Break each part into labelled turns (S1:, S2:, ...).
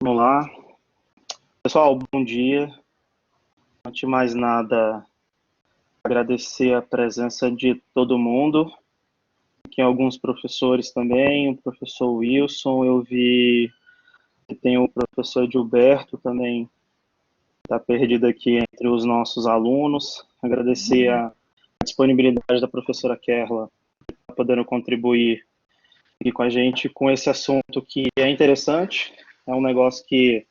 S1: Vamos lá. Pessoal, bom dia. Antes de mais nada, agradecer a presença de todo mundo. Aqui alguns professores também, o professor Wilson, eu vi que tem o professor Gilberto também, está perdido aqui entre os nossos alunos. Agradecer a disponibilidade da professora Kerla, para podendo contribuir aqui com a gente com esse assunto que é interessante, é um negócio que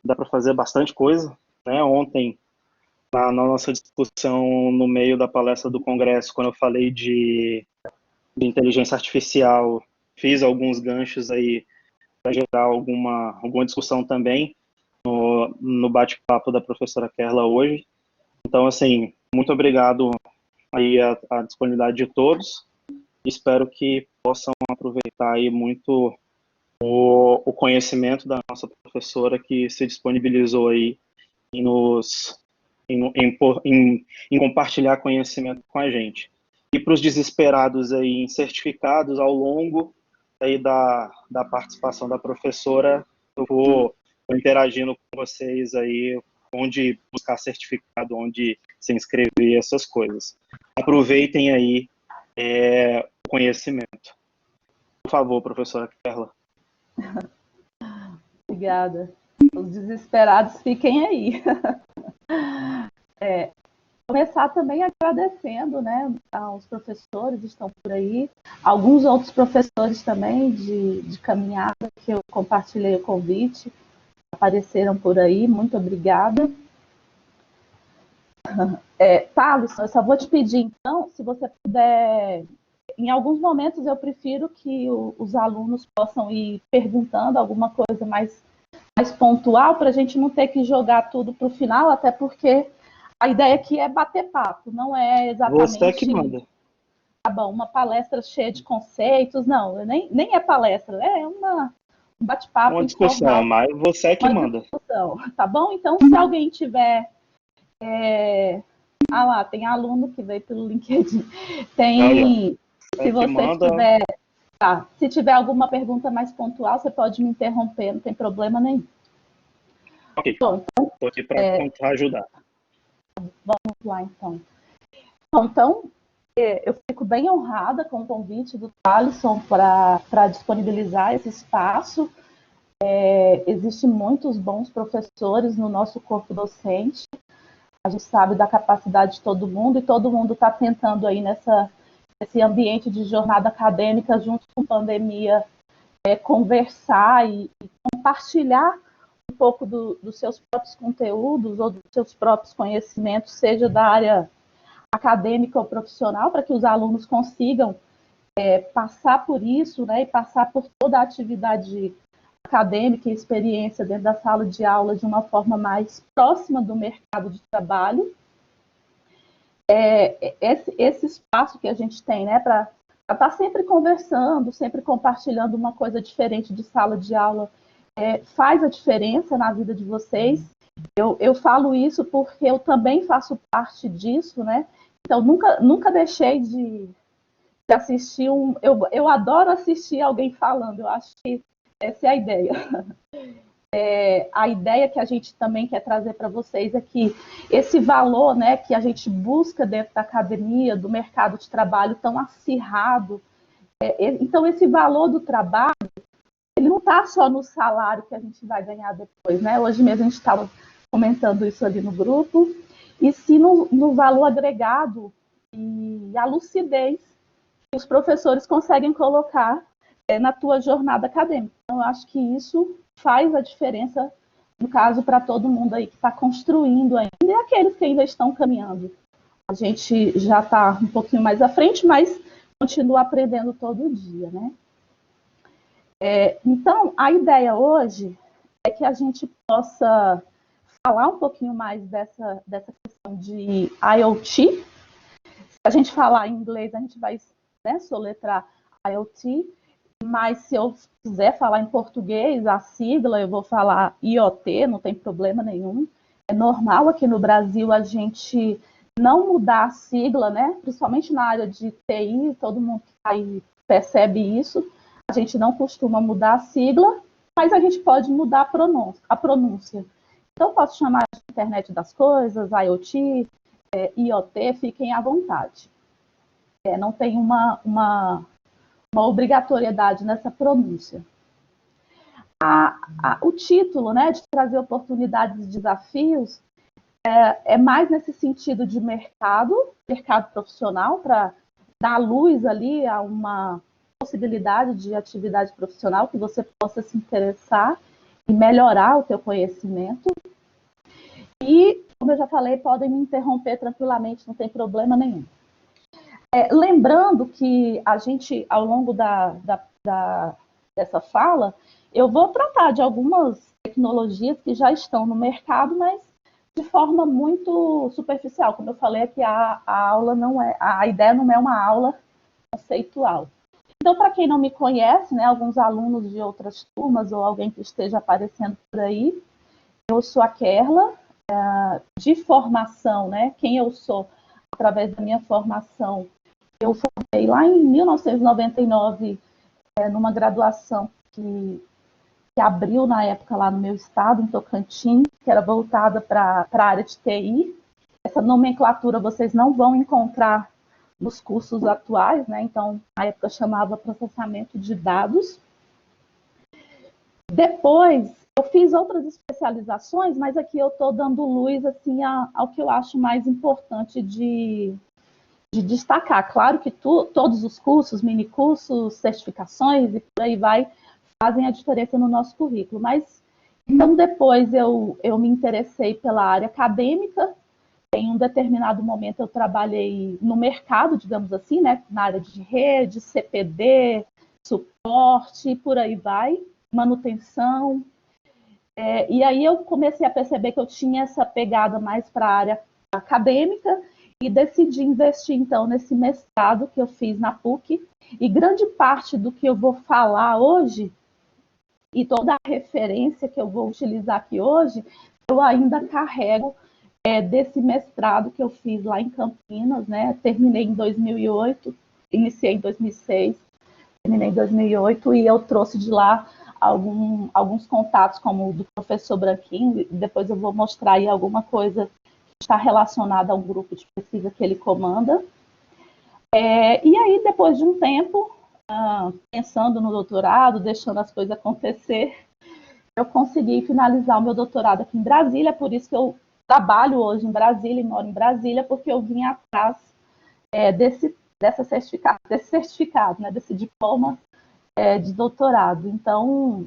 S1: dá para fazer bastante coisa, né? Ontem, na nossa discussão no meio da palestra do Congresso, quando eu falei de inteligência artificial, fiz alguns ganchos aí para gerar alguma discussão também no bate-papo da professora Kerla hoje. Então, assim, muito obrigado aí a disponibilidade de todos. Espero que possam aproveitar aí muito o conhecimento da nossa professora que se disponibilizou aí em nos em compartilhar conhecimento com a gente. E para os desesperados aí em certificados, ao longo aí da participação da professora, eu vou interagindo com vocês aí, onde buscar certificado, onde se inscrever, essas coisas. Aproveitem aí o conhecimento. Por favor, professora Kerla.
S2: Obrigada. Os desesperados fiquem aí. Começar também agradecendo, né, aos professores que estão por aí, alguns outros professores também de caminhada que eu compartilhei o convite, apareceram por aí, muito obrigada. Thales, eu só vou te pedir então, se você puder, em alguns momentos eu prefiro que os alunos possam ir perguntando alguma coisa mais pontual, para a gente não ter que jogar tudo para o final, até porque a ideia aqui é bater papo, não é exatamente...
S1: Você que manda.
S2: Tá bom, uma palestra cheia de conceitos, não, nem é palestra, é um bate-papo
S1: Uma discussão,
S2: informal.
S1: mas você que manda.
S2: Discussão, tá bom? Então, se alguém tiver... Ah lá, tem aluno que veio pelo LinkedIn. Tem... Se você tiver... Tá, se tiver alguma pergunta mais pontual, você pode me interromper, não tem problema nenhum.
S1: Ok, estou aqui para tentar ajudar.
S2: Vamos lá, então. Bom, então, eu fico bem honrada com o convite do Thaleson para disponibilizar esse espaço. Existem muitos bons professores no nosso corpo docente. A gente sabe da capacidade de todo mundo e todo mundo está tentando aí nesse ambiente de jornada acadêmica, junto com a pandemia, conversar e compartilhar um pouco dos seus próprios conteúdos ou dos seus próprios conhecimentos, seja da área acadêmica ou profissional, para que os alunos consigam passar por isso, né, e passar por toda a atividade acadêmica e experiência dentro da sala de aula de uma forma mais próxima do mercado de trabalho. Esse espaço que a gente tem, né, para estar sempre conversando, sempre compartilhando uma coisa diferente de sala de aula, faz a diferença na vida de vocês. Eu falo isso porque eu também faço parte disso, né? Então, nunca deixei de assistir eu adoro assistir alguém falando, eu acho que essa é a ideia. A ideia que a gente também quer trazer para vocês é que esse valor, né, que a gente busca dentro da academia, do mercado de trabalho tão acirrado, então esse valor do trabalho, ele não está só no salário que a gente vai ganhar depois, né? Hoje mesmo a gente estava comentando isso ali no grupo, e sim no valor agregado e a lucidez que os professores conseguem colocar na tua jornada acadêmica. Então, eu acho que isso faz a diferença, no caso, para todo mundo aí que está construindo ainda, e aqueles que ainda estão caminhando. A gente já está um pouquinho mais à frente, mas continua aprendendo todo dia, né? Então, a ideia hoje é que a gente possa falar um pouquinho mais dessa questão de IoT. Se a gente falar em inglês, a gente vai, né, soletrar IoT, mas se eu quiser falar em português, a sigla, eu vou falar IoT, não tem problema nenhum. É normal aqui no Brasil a gente não mudar a sigla, né? Principalmente na área de TI, todo mundo que está aí percebe isso. A gente não costuma mudar a sigla, mas a gente pode mudar a pronúncia. Então, eu posso chamar de internet das coisas, IoT, IoT, fiquem à vontade. Não tem uma obrigatoriedade nessa pronúncia. O título, né, de trazer oportunidades e desafios, é mais nesse sentido de mercado profissional, para dar luz ali a uma possibilidade de atividade profissional que você possa se interessar e melhorar o teu conhecimento. E, como eu já falei, podem me interromper tranquilamente, não tem problema nenhum. Lembrando que a gente, ao longo dessa fala, eu vou tratar de algumas tecnologias que já estão no mercado, mas de forma muito superficial. Como eu falei aqui, a ideia não é uma aula conceitual. Então, para quem não me conhece, né, alguns alunos de outras turmas ou alguém que esteja aparecendo por aí, eu sou a Kerla, de formação, né? Quem eu sou através da minha formação. Eu formei lá em 1999, numa graduação que abriu na época lá no meu estado, em Tocantins, que era voltada para a área de TI. Essa nomenclatura vocês não vão encontrar nos cursos atuais, né? Então, na época chamava processamento de dados. Depois, eu fiz outras especializações, mas aqui eu estou dando luz assim, ao que eu acho mais importante de destacar. Claro que todos os cursos, minicursos, certificações e por aí vai, fazem a diferença no nosso currículo. Mas, então, depois eu me interessei pela área acadêmica. Em um determinado momento eu trabalhei no mercado, digamos assim, né, na área de rede, CPD, suporte, por aí vai, manutenção. E aí eu comecei a perceber que eu tinha essa pegada mais para a área acadêmica e decidi investir, então, nesse mestrado que eu fiz na PUC. E grande parte do que eu vou falar hoje e toda a referência que eu vou utilizar aqui hoje, eu ainda carrego desse mestrado que eu fiz lá em Campinas, né? Terminei em 2008, iniciei em 2006, terminei em 2008 e eu trouxe de lá alguns contatos, como o do professor Branquinho, e depois eu vou mostrar aí alguma coisa que está relacionada a um grupo de pesquisa que ele comanda. E aí, depois de um tempo, pensando no doutorado, deixando as coisas acontecer, eu consegui finalizar o meu doutorado aqui em Brasília, por isso que eu trabalho hoje em Brasília e moro em Brasília, porque eu vim atrás desse certificado, né, desse diploma de doutorado. Então,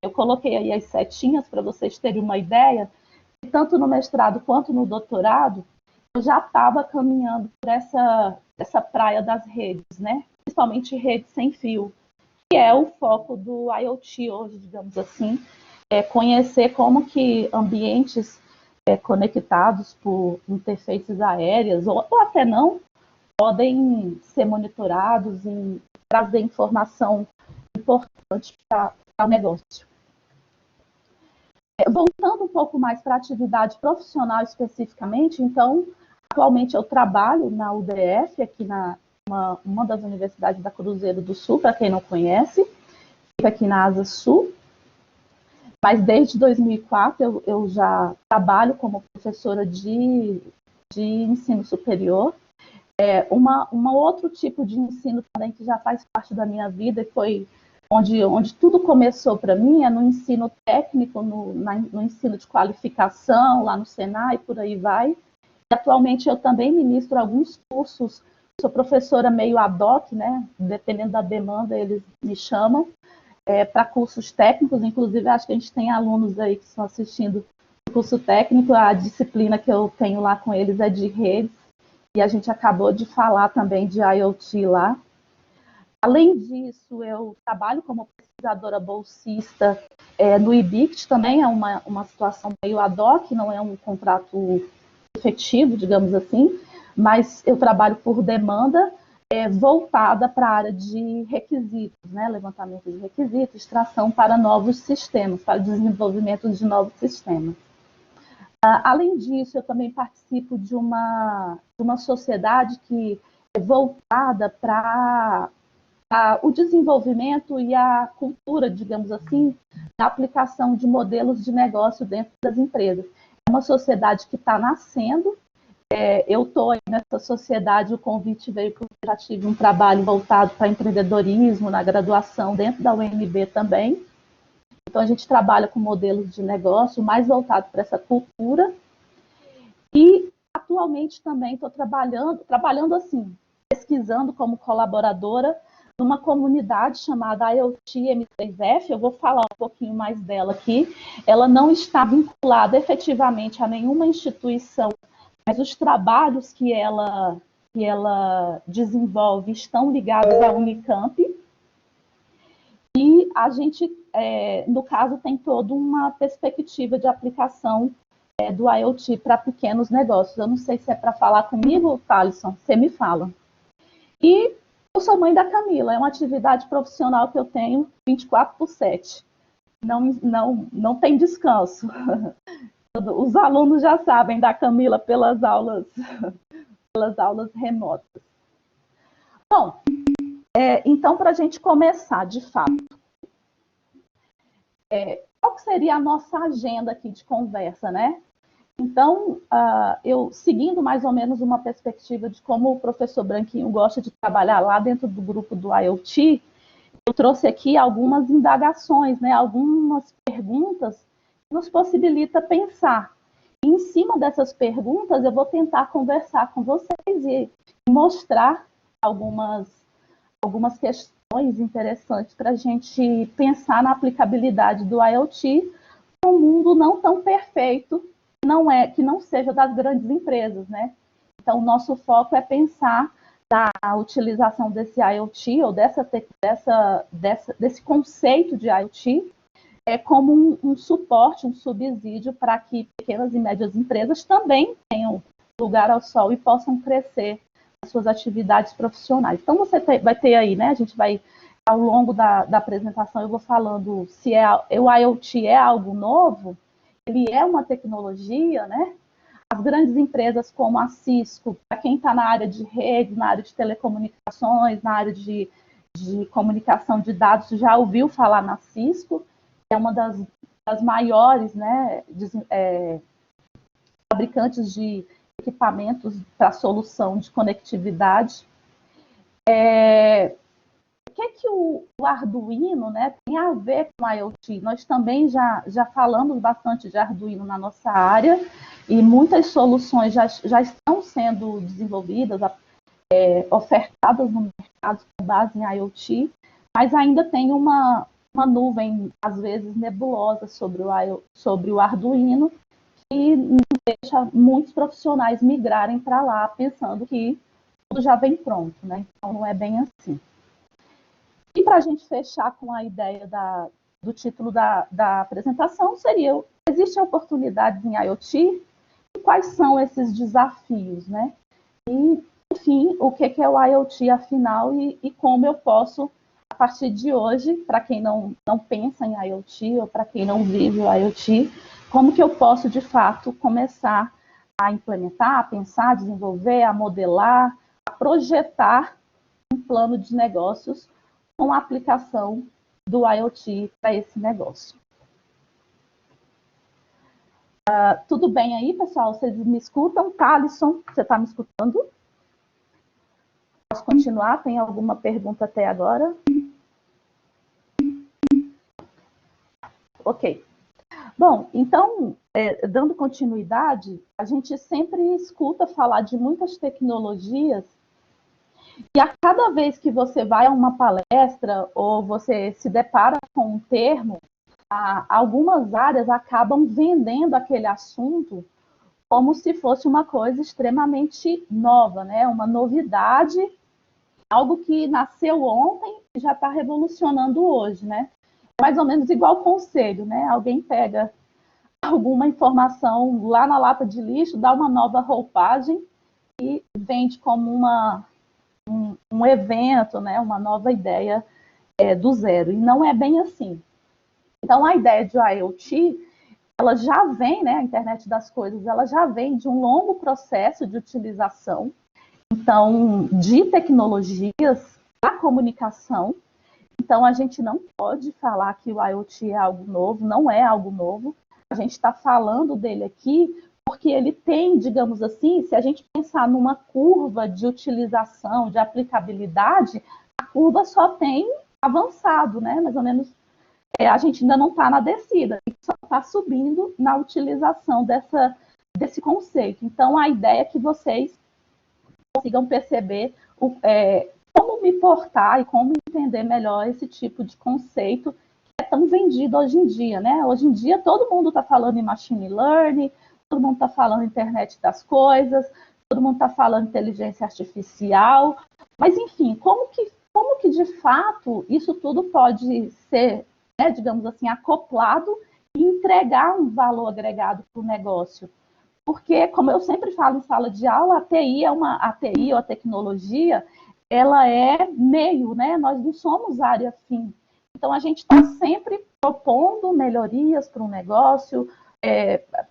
S2: eu coloquei aí as setinhas para vocês terem uma ideia, e tanto no mestrado quanto no doutorado, eu já estava caminhando por essa praia das redes, né? Principalmente rede sem fio, que é o foco do IoT hoje, digamos assim, conhecer como que ambientes conectados por interfaces aéreas, ou até não, podem ser monitorados e trazer informação importante para o negócio. Voltando um pouco mais para a atividade profissional especificamente, então, atualmente eu trabalho na UDF, aqui uma das universidades da Cruzeiro do Sul, para quem não conhece, fica aqui na Asa Sul, mas desde 2004 eu já trabalho como professora de ensino superior. Um outro tipo de ensino também que já faz parte da minha vida, e foi onde tudo começou para mim, é no ensino técnico, no ensino de qualificação, lá no Senai, por aí vai. E atualmente eu também ministro alguns cursos, sou professora meio ad hoc, né? Dependendo da demanda, eles me chamam, para cursos técnicos, inclusive acho que a gente tem alunos aí que estão assistindo o curso técnico, a disciplina que eu tenho lá com eles é de redes, e a gente acabou de falar também de IoT lá. Além disso, eu trabalho como pesquisadora bolsista no IBICT, também é uma situação meio ad hoc, não é um contrato efetivo, digamos assim, mas eu trabalho por demanda voltada para a área de requisitos, né? Levantamento de requisitos, extração para novos sistemas, para desenvolvimento de novos sistemas. Além disso, eu também participo de uma sociedade que é voltada para o desenvolvimento e a cultura, digamos assim, da aplicação de modelos de negócio dentro das empresas. É uma sociedade que está nascendo. Eu estou nessa sociedade, o convite veio porque eu já tive um trabalho voltado para empreendedorismo na graduação dentro da UNB também. Então, a gente trabalha com modelos de negócio mais voltado para essa cultura. E, atualmente, também estou trabalhando assim, pesquisando como colaboradora numa comunidade chamada IoT M3F. Eu vou falar um pouquinho mais dela aqui. Ela não está vinculada efetivamente a nenhuma instituição, mas os trabalhos que ela desenvolve estão ligados à Unicamp. E a gente, no caso, tem toda uma perspectiva de aplicação do IoT para pequenos negócios. Eu não sei se é para falar comigo, Thalisson, você me fala. E eu sou mãe da Camila, é uma atividade profissional que eu tenho 24/7. Não tem descanso. Os alunos já sabem da Camila pelas aulas remotas. Bom, então, para a gente começar, de fato, qual que seria a nossa agenda aqui de conversa, né? Então, eu, seguindo mais ou menos uma perspectiva de como o professor Branquinho gosta de trabalhar lá dentro do grupo do IoT, eu trouxe aqui algumas indagações, né? Algumas perguntas que nos possibilita pensar. E, em cima dessas perguntas, eu vou tentar conversar com vocês e mostrar algumas questões interessantes para a gente pensar na aplicabilidade do IoT num mundo não tão perfeito, que não seja das grandes empresas, né? Então, o nosso foco é pensar na utilização desse IoT ou desse conceito de IoT como um suporte, um subsídio para que pequenas e médias empresas também tenham lugar ao sol e possam crescer as suas atividades profissionais. Então, você vai ter aí, né? A gente vai, ao longo da apresentação, eu vou falando se o IoT é algo novo, ele é uma tecnologia, né? As grandes empresas como a Cisco, para quem está na área de redes, na área de telecomunicações, na área de comunicação de dados, já ouviu falar na Cisco, que é uma das maiores, né, fabricantes de equipamentos para solução de conectividade. O que o Arduino, né, tem a ver com a IoT? Nós também já falamos bastante de Arduino na nossa área e muitas soluções já estão sendo desenvolvidas, ofertadas no mercado com base em IoT, mas ainda tem uma nuvem, às vezes, nebulosa sobre o Arduino, que não deixa muitos profissionais migrarem para lá pensando que tudo já vem pronto, né? Então, não é bem assim. E para a gente fechar com a ideia do título da apresentação, seria: existem oportunidades em IoT? E quais são esses desafios, né? E, enfim, o que é o IoT, afinal, e como eu posso, a partir de hoje, para quem não pensa em IoT ou para quem não vive o IoT, como que eu posso, de fato, começar a implementar, a pensar, a desenvolver, a modelar, a projetar um plano de negócios com a aplicação do IoT para esse negócio. Tudo bem aí, pessoal? Vocês me escutam? Thalisson, você está me escutando? Posso continuar? Tem alguma pergunta até agora? Ok. Bom, então, dando continuidade, a gente sempre escuta falar de muitas tecnologias e a cada vez que você vai a uma palestra ou você se depara com um termo, algumas áreas acabam vendendo aquele assunto como se fosse uma coisa extremamente nova, né? Uma novidade, algo que nasceu ontem e já está revolucionando hoje, né? É mais ou menos igual conselho, né? Alguém pega alguma informação lá na lata de lixo, dá uma nova roupagem e vende como um evento, né? Uma nova ideia do zero. E não é bem assim. Então, a ideia de IoT, ela já vem, né? A internet das coisas, ela já vem de um longo processo de utilização, então, de tecnologias da comunicação. Então, a gente não pode falar que o IoT é algo novo, não é algo novo. A gente está falando dele aqui porque ele tem, digamos assim, se a gente pensar numa curva de utilização, de aplicabilidade, a curva só tem avançado, né? Mais ou menos, a gente ainda não está na descida, a gente só está subindo na utilização desse conceito. Então, a ideia é que vocês consigam perceber como me portar e como entender melhor esse tipo de conceito que é tão vendido hoje em dia, né? Hoje em dia, todo mundo está falando em machine learning, todo mundo está falando internet das coisas, todo mundo está falando inteligência artificial, mas, enfim, como que de fato isso tudo pode ser, né, digamos assim, acoplado e entregar um valor agregado para o negócio? Porque, como eu sempre falo em sala de aula, a TI ou a tecnologia, ela é meio, né? Nós não somos área fim. Então, a gente está sempre propondo melhorias para um negócio,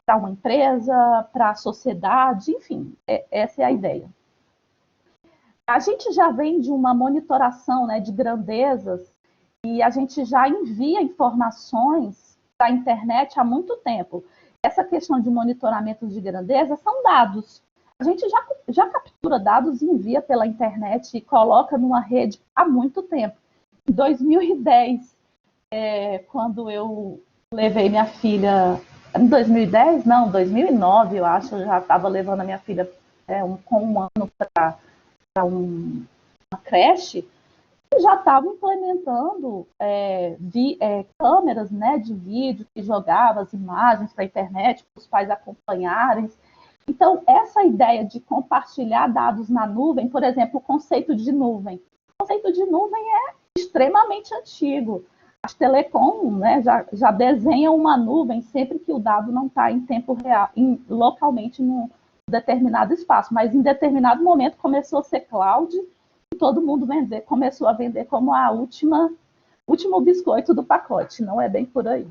S2: para uma empresa, para a sociedade, enfim, essa é a ideia. A gente já vem de uma monitoração, né, de grandezas e a gente já envia informações para a internet há muito tempo. Essa questão de monitoramento de grandeza são dados. A gente já captura dados e envia pela internet e coloca numa rede há muito tempo. Em 2010, quando eu levei minha filha... Em 2010? Não, 2009, eu acho, eu já estava levando a minha filha com um ano para uma creche, já estava implementando câmeras, né, de vídeo que jogava as imagens para a internet, para os pais acompanharem. Então, essa ideia de compartilhar dados na nuvem, por exemplo, o conceito de nuvem. O conceito de nuvem é extremamente antigo. As telecom, né, já desenham uma nuvem sempre que o dado não está em tempo real, localmente num determinado espaço, mas em determinado momento começou a ser cloud e todo mundo começou a vender como a último biscoito do pacote. Não é bem por aí.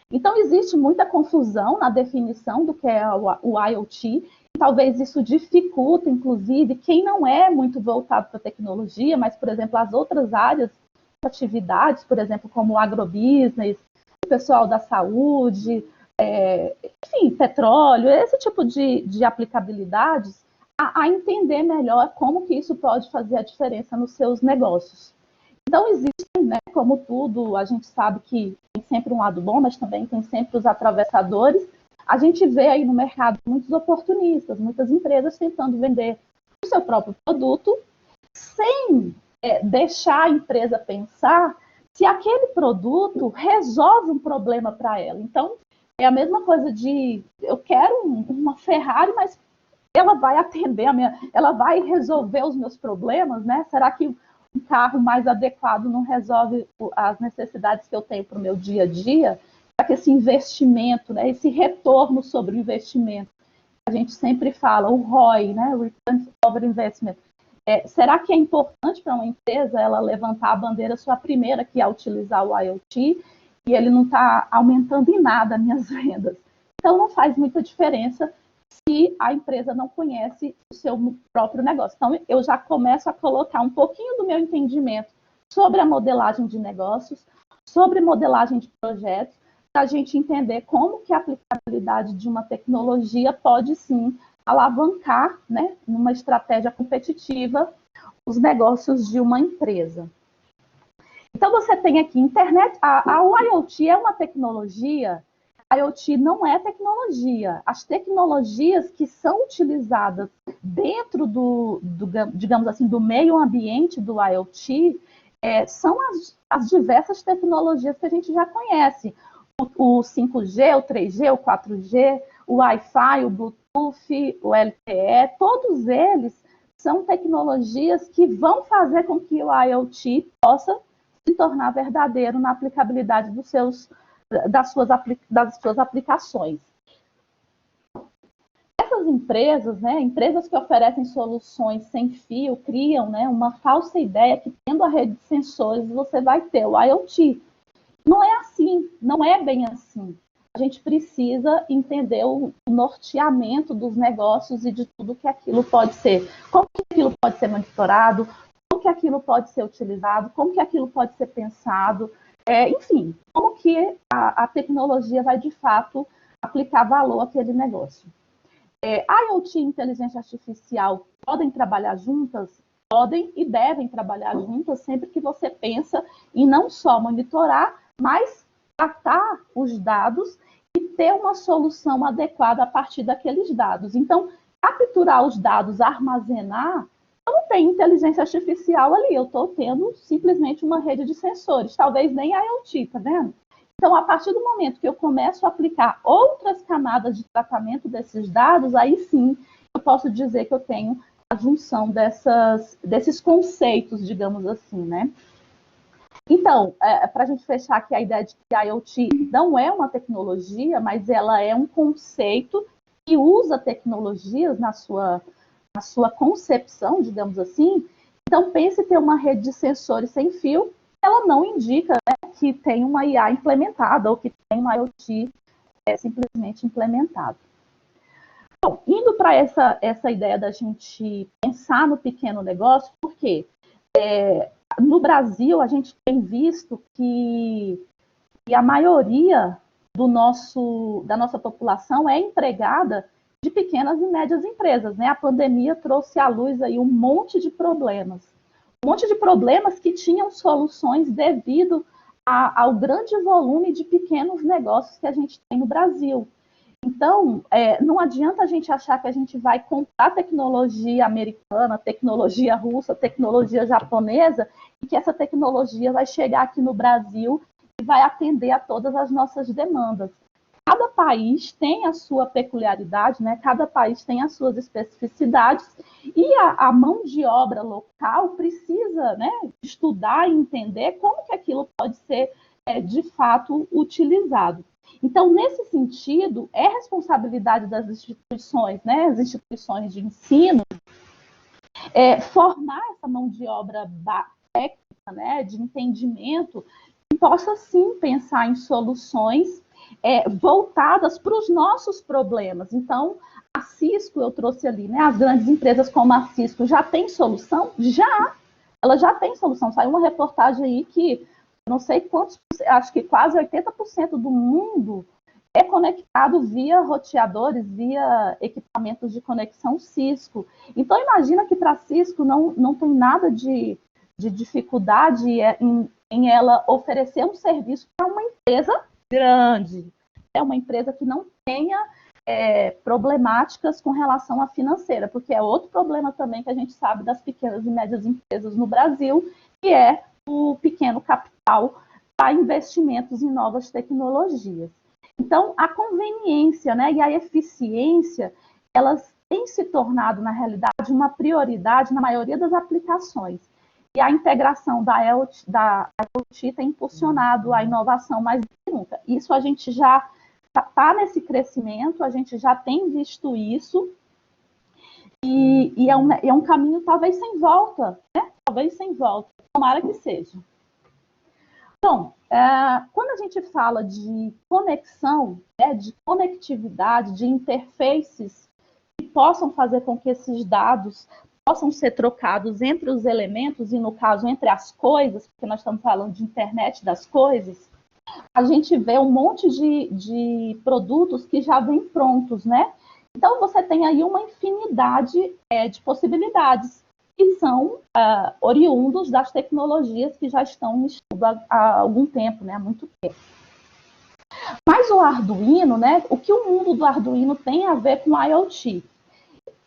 S2: Então, existe muita confusão na definição do que é o IoT, e talvez isso dificulta, inclusive, quem não é muito voltado para a tecnologia, mas, por exemplo, as outras áreas de atividades, por exemplo, como o agrobusiness, o pessoal da saúde, enfim, petróleo, esse tipo de aplicabilidades, a entender melhor como que isso pode fazer a diferença nos seus negócios. Então, existem, né, como tudo, a gente sabe que tem sempre um lado bom, mas também tem sempre os atravessadores. A gente vê aí no mercado muitos oportunistas, muitas empresas tentando vender o seu próprio produto sem deixar a empresa pensar se aquele produto resolve um problema para ela. Então, é a mesma coisa de, eu quero uma Ferrari, mas ela vai atender ela vai resolver os meus problemas, né? Será que um carro mais adequado não resolve as necessidades que eu tenho para o meu dia a dia? Será que esse investimento, né, esse retorno sobre o investimento, a gente sempre fala, o ROI, né, Return over Investment, será que é importante para uma empresa ela levantar a bandeira sua primeira, que é utilizar o IoT, e ele não está aumentando em nada as minhas vendas? Então, não faz muita diferença se a empresa não conhece o seu próprio negócio. Então, eu já começo a colocar um pouquinho do meu entendimento sobre a modelagem de negócios, sobre modelagem de projetos, para a gente entender como que a aplicabilidade de uma tecnologia pode, sim, alavancar, né, numa estratégia competitiva, os negócios de uma empresa. Então, você tem aqui internet, o IoT é uma tecnologia. IoT não é tecnologia. As tecnologias que são utilizadas dentro digamos assim, do meio ambiente do IoT são as diversas tecnologias que a gente já conhece. O 5G, o 3G, o 4G, o Wi-Fi, o Bluetooth, o LTE, todos eles são tecnologias que vão fazer com que o IoT possa se tornar verdadeiro na aplicabilidade das suas aplicações. Essas empresas, né, empresas que oferecem soluções sem fio, criam, né, uma falsa ideia que, tendo a rede de sensores, você vai ter o IoT. Não é assim, não é bem assim. A gente precisa entender o norteamento dos negócios e de tudo que aquilo pode ser. Como que aquilo pode ser monitorado, como que aquilo pode ser utilizado, como que aquilo pode ser pensado, enfim, como que a tecnologia vai, de fato, aplicar valor àquele negócio. IoT e inteligência artificial podem trabalhar juntas? Podem e devem trabalhar juntas sempre que você pensa em não só monitorar, mas tratar os dados e ter uma solução adequada a partir daqueles dados. Então, capturar os dados, armazenar, não tem inteligência artificial ali, eu estou tendo simplesmente uma rede de sensores, talvez nem IoT, tá vendo? Então, a partir do momento que eu começo a aplicar outras camadas de tratamento desses dados, aí sim eu posso dizer que eu tenho a junção desses conceitos, digamos assim, né? Então, para a gente fechar aqui a ideia de que a IoT não é uma tecnologia, mas ela é um conceito que usa tecnologias na sua concepção, digamos assim. Então, pense ter uma rede de sensores sem fio, ela não indica, né, que tem uma IA implementada ou que tem uma IoT simplesmente implementada. Bom, indo para essa ideia da gente pensar no pequeno negócio, por quê? No Brasil, a gente tem visto que a maioria da nossa população é empregada de pequenas e médias empresas, né? A pandemia trouxe à luz aí um monte de problemas que tinham soluções devido ao grande volume de pequenos negócios que a gente tem no Brasil. Então, não adianta a gente achar que a gente vai comprar tecnologia americana, tecnologia russa, tecnologia japonesa, e que essa tecnologia vai chegar aqui no Brasil e vai atender a todas as nossas demandas. Cada país tem a sua peculiaridade, né? Cada país tem as suas especificidades, e a mão de obra local precisa, né, estudar e entender como que aquilo pode ser, de fato, utilizado. Então, nesse sentido, é responsabilidade das instituições, né, as instituições de ensino, formar essa mão de obra técnica, né, de entendimento, que possa, sim, pensar em soluções voltadas para os nossos problemas. Então, a Cisco, eu trouxe ali, né, as grandes empresas como a Cisco, já tem solução? Ela já tem solução. Saiu uma reportagem aí que, não sei quantos, acho que quase 80% do mundo é conectado via roteadores, via equipamentos de conexão Cisco. Então, imagina que para a Cisco não tem nada de dificuldade em ela oferecer um serviço para uma empresa grande. É uma empresa que não tenha problemáticas com relação à financeira, porque é outro problema também que a gente sabe das pequenas e médias empresas no Brasil, que é o pequeno capital para investimentos em novas tecnologias. Então, a conveniência, né, e a eficiência, elas têm se tornado, na realidade, uma prioridade na maioria das aplicações. E a integração da IoT tem impulsionado a inovação mais do que nunca. Isso a gente já está nesse crescimento, a gente já tem visto isso, e é um caminho talvez sem volta, né? Talvez sem volta, tomara que seja. Bom, quando a gente fala de conexão, né, de conectividade, de interfaces que possam fazer com que esses dados possam ser trocados entre os elementos, e no caso entre as coisas, porque nós estamos falando de internet das coisas, a gente vê um monte de produtos que já vêm prontos, né? Então, você tem aí uma infinidade de possibilidades que são oriundos das tecnologias que já estão em estudo há algum tempo, né? Há muito tempo. Mas o Arduino, né? O que o mundo do Arduino tem a ver com o IoT?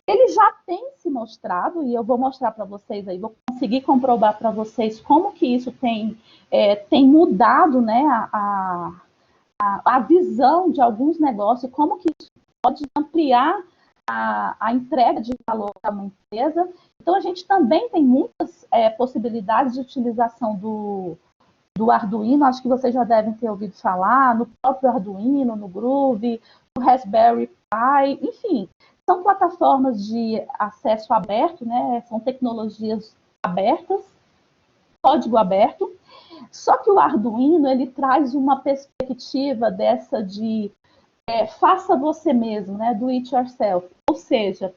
S2: Ele já tem se mostrado, e eu vou mostrar para vocês aí, vou conseguir comprovar para vocês como que isso tem mudado, né, a visão de alguns negócios, como que isso pode ampliar a entrega de valor para uma empresa. Então, a gente também tem muitas possibilidades de utilização do Arduino, acho que vocês já devem ter ouvido falar, no próprio Arduino, no Groove, no Raspberry Pi, enfim, são plataformas de acesso aberto, né? São tecnologias abertas, código aberto, só que o Arduino, ele traz uma perspectiva dessa de faça você mesmo, né? Do it yourself, ou seja,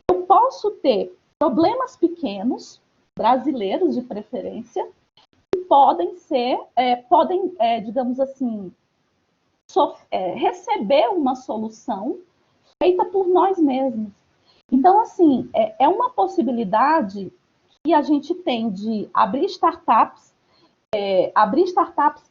S2: eu posso ter problemas pequenos brasileiros de preferência, que podem, digamos assim, receber uma solução feita por nós mesmos. Então, assim, é uma possibilidade que a gente tem de abrir startups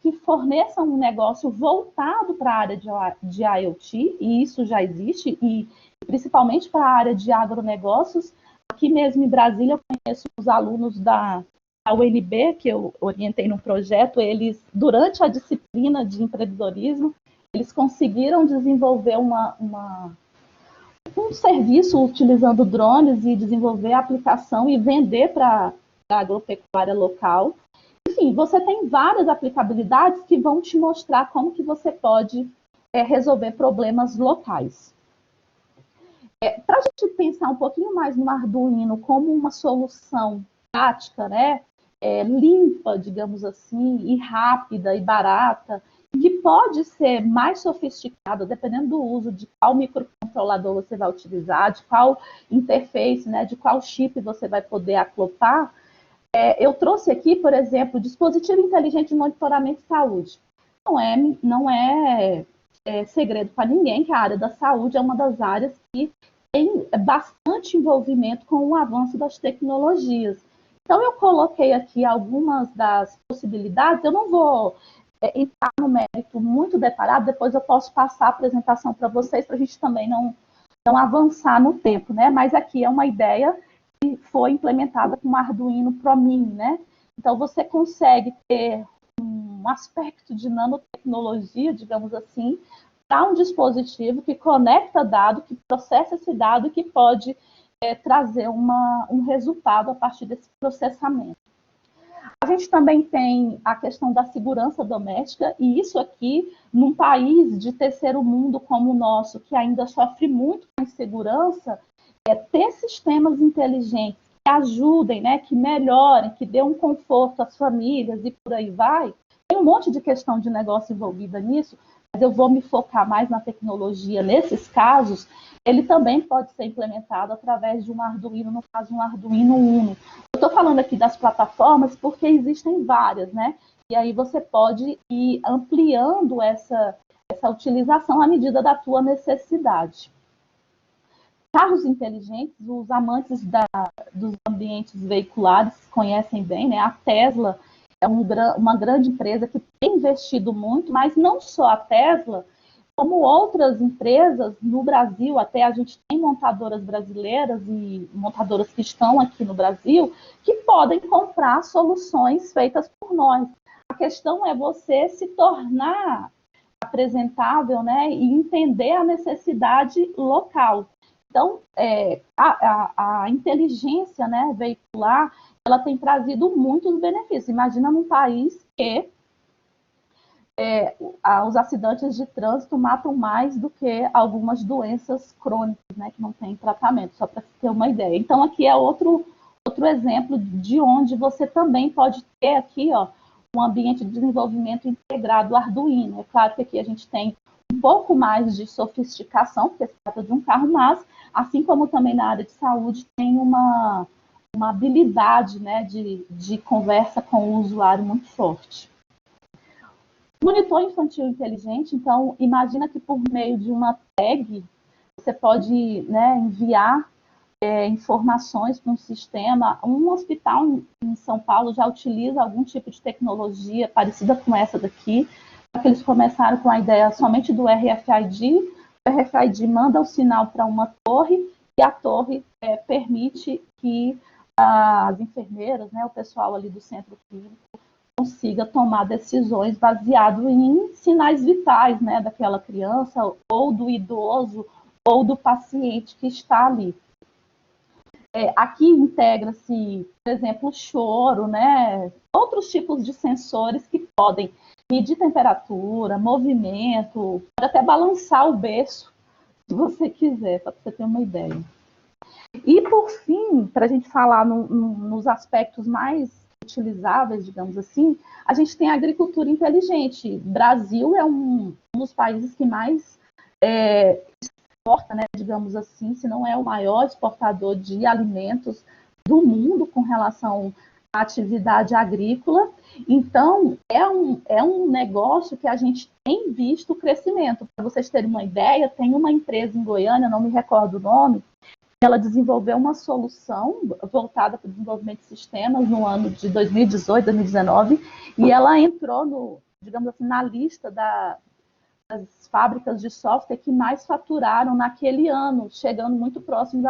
S2: que forneçam um negócio voltado para a área de IoT, e isso já existe, e principalmente para a área de agronegócios. Aqui mesmo em Brasília, eu conheço os alunos da UNB, que eu orientei no projeto, eles, durante a disciplina de empreendedorismo, eles conseguiram desenvolver um serviço utilizando drones e desenvolver a aplicação e vender para a agropecuária local. Enfim, você tem várias aplicabilidades que vão te mostrar como que você pode resolver problemas locais. Para a gente pensar um pouquinho mais no Arduino como uma solução prática, né, limpa, digamos assim, e rápida e barata, que pode ser mais sofisticada, dependendo do uso de qual microcontrolador você vai utilizar, de qual interface, né, de qual chip você vai poder acoplar. Eu trouxe aqui, por exemplo, dispositivo inteligente de monitoramento de saúde. Não é segredo para ninguém que a área da saúde é uma das áreas que tem bastante envolvimento com o avanço das tecnologias. Então, eu coloquei aqui algumas das possibilidades. Eu não vou entrar no mérito muito detalhado, depois eu posso passar a apresentação para vocês, para a gente também não avançar no tempo, né? Mas aqui é uma ideia que foi implementada com o Arduino Pro Mini, né? Então, você consegue ter um aspecto de nanotecnologia, digamos assim, para um dispositivo que conecta dado, que processa esse dado e que pode trazer um resultado a partir desse processamento. A gente também tem a questão da segurança doméstica, e isso aqui, num país de terceiro mundo como o nosso, que ainda sofre muito com insegurança, ter sistemas inteligentes que ajudem, né, que melhorem, que dêem um conforto às famílias e por aí vai. Tem um monte de questão de negócio envolvida nisso, mas eu vou me focar mais na tecnologia nesses casos. Ele também pode ser implementado através de um Arduino, no caso, um Arduino Uno. Eu estou falando aqui das plataformas porque existem várias, né? E aí você pode ir ampliando essa utilização à medida da tua necessidade. Carros inteligentes, os amantes dos ambientes veiculares conhecem bem, né? A Tesla é uma grande empresa que tem investido muito, mas não só a Tesla, como outras empresas no Brasil, até a gente tem montadoras brasileiras e montadoras que estão aqui no Brasil, que podem comprar soluções feitas por nós. A questão é você se tornar apresentável, né, e entender a necessidade local. Então, a inteligência, né, veicular, ela tem trazido muitos benefícios. Imagina num país que os acidentes de trânsito matam mais do que algumas doenças crônicas, né, que não têm tratamento, só para ter uma ideia. Então, aqui é outro exemplo de onde você também pode ter aqui, ó, um ambiente de desenvolvimento integrado Arduino. É claro que aqui a gente tem um pouco mais de sofisticação, porque se trata de um carro, mas, assim como também na área de saúde, tem uma habilidade, né, de conversa com o usuário muito forte. Monitor infantil inteligente, então, imagina que por meio de uma tag, você pode, né, enviar informações para um sistema. Um hospital em São Paulo já utiliza algum tipo de tecnologia parecida com essa daqui, porque eles começaram com a ideia somente do RFID. O RFID manda o sinal para uma torre e a torre permite que as enfermeiras, né, o pessoal ali do centro clínico, consiga tomar decisões baseado em sinais vitais, né, daquela criança ou do idoso ou do paciente que está ali. Aqui integra-se, por exemplo, o choro, né, outros tipos de sensores que podem medir temperatura, movimento, pode até balançar o berço, se você quiser, só para você ter uma ideia. E, por fim, para a gente falar nos aspectos mais utilizáveis, digamos assim, a gente tem a agricultura inteligente. Brasil é um dos países que mais exporta, né, digamos assim, se não é o maior exportador de alimentos do mundo com relação à atividade agrícola. Então, é um negócio que a gente tem visto o crescimento. Para vocês terem uma ideia, tem uma empresa em Goiânia, não me recordo o nome, ela desenvolveu uma solução voltada para o desenvolvimento de sistemas no ano de 2018, 2019, e ela entrou, digamos assim, na lista das fábricas de software que mais faturaram naquele ano, chegando muito próximo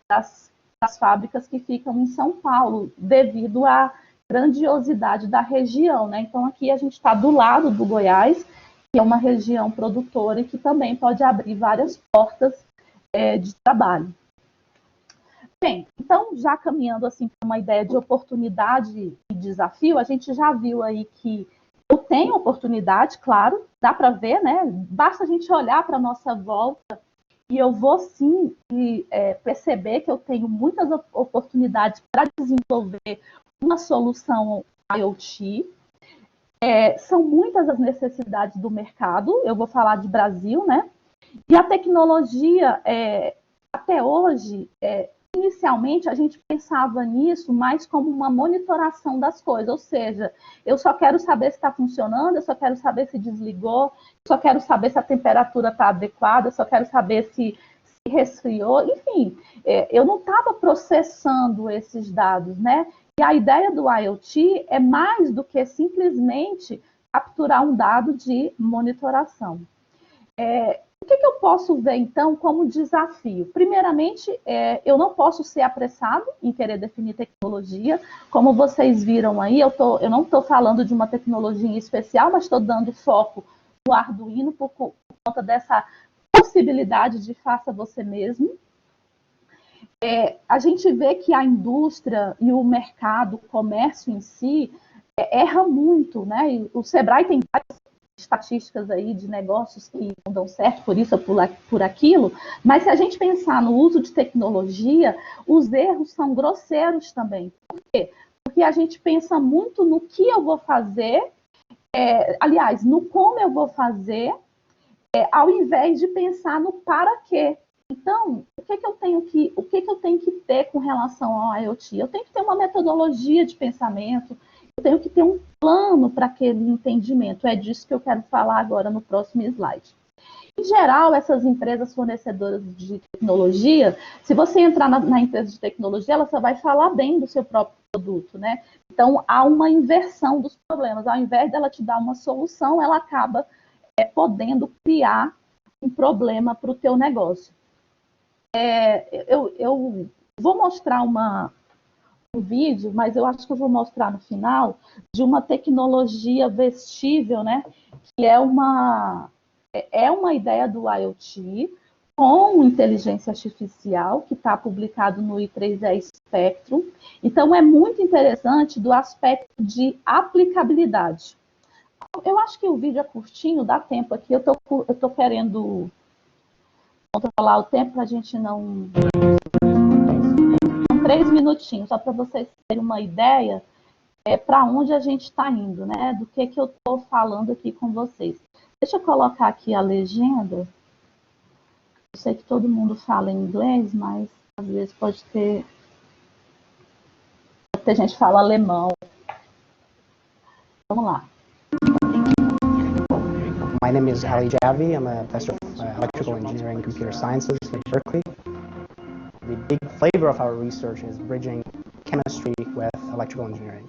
S2: das fábricas que ficam em São Paulo, devido à grandiosidade da região, né? Então, aqui a gente está do lado do Goiás, que é uma região produtora e que também pode abrir várias portas de trabalho. Bem, então, já caminhando assim para uma ideia de oportunidade e desafio, a gente já viu aí que eu tenho oportunidade, claro, dá para ver, né? Basta a gente olhar para a nossa volta e eu vou sim perceber que eu tenho muitas oportunidades para desenvolver uma solução IoT. São muitas as necessidades do mercado, eu vou falar de Brasil, né? E a tecnologia, até hoje, inicialmente a gente pensava nisso mais como uma monitoração das coisas, ou seja, eu só quero saber se está funcionando, eu só quero saber se desligou, eu só quero saber se a temperatura está adequada, eu só quero saber se resfriou, enfim, eu não estava processando esses dados, né? E a ideia do IoT é mais do que simplesmente capturar um dado de monitoração. O que eu posso ver, então, como desafio? Primeiramente, eu não posso ser apressado em querer definir tecnologia. Como vocês viram aí, eu não estou falando de uma tecnologia em especial, mas estou dando foco no Arduino por conta dessa possibilidade de faça você mesmo. A gente vê que a indústria e o mercado, o comércio em si, erra muito, né? E o Sebrae tem várias estatísticas aí de negócios que não dão certo por isso ou por aquilo, mas se a gente pensar no uso de tecnologia, os erros são grosseiros também. Por quê? Porque a gente pensa muito no que eu vou fazer, aliás, no como eu vou fazer, ao invés de pensar no para quê. Então, o que eu tenho que ter com relação ao IoT? Eu tenho que ter uma metodologia de pensamento, eu tenho que ter um plano para aquele entendimento. É disso que eu quero falar agora no próximo slide. Em geral, essas empresas fornecedoras de tecnologia, se você entrar na empresa de tecnologia, ela só vai falar bem do seu próprio produto, né? Então, há uma inversão dos problemas. Ao invés dela te dar uma solução, ela acaba podendo criar um problema para o teu negócio. Eu vou mostrar um vídeo, mas eu acho que eu vou mostrar no final, de uma tecnologia vestível, né? Que é uma ideia do IoT com inteligência artificial, que está publicado no I3E Spectrum. Então, é muito interessante do aspecto de aplicabilidade. Eu acho que o vídeo é curtinho, dá tempo aqui. Eu tô querendo controlar o tempo para a gente não... São 3 minutinhos, só para vocês terem uma ideia para onde a gente está indo, né? Do que eu estou falando aqui com vocês. Deixa eu colocar aqui a legenda. Eu sei que todo mundo fala em inglês, mas às vezes pode ter gente que fala alemão. Vamos lá.
S3: My name is Ali Javi. I'm a professor of electrical engineering and computer sciences at Berkeley. The big flavor of our research is bridging chemistry with electrical engineering.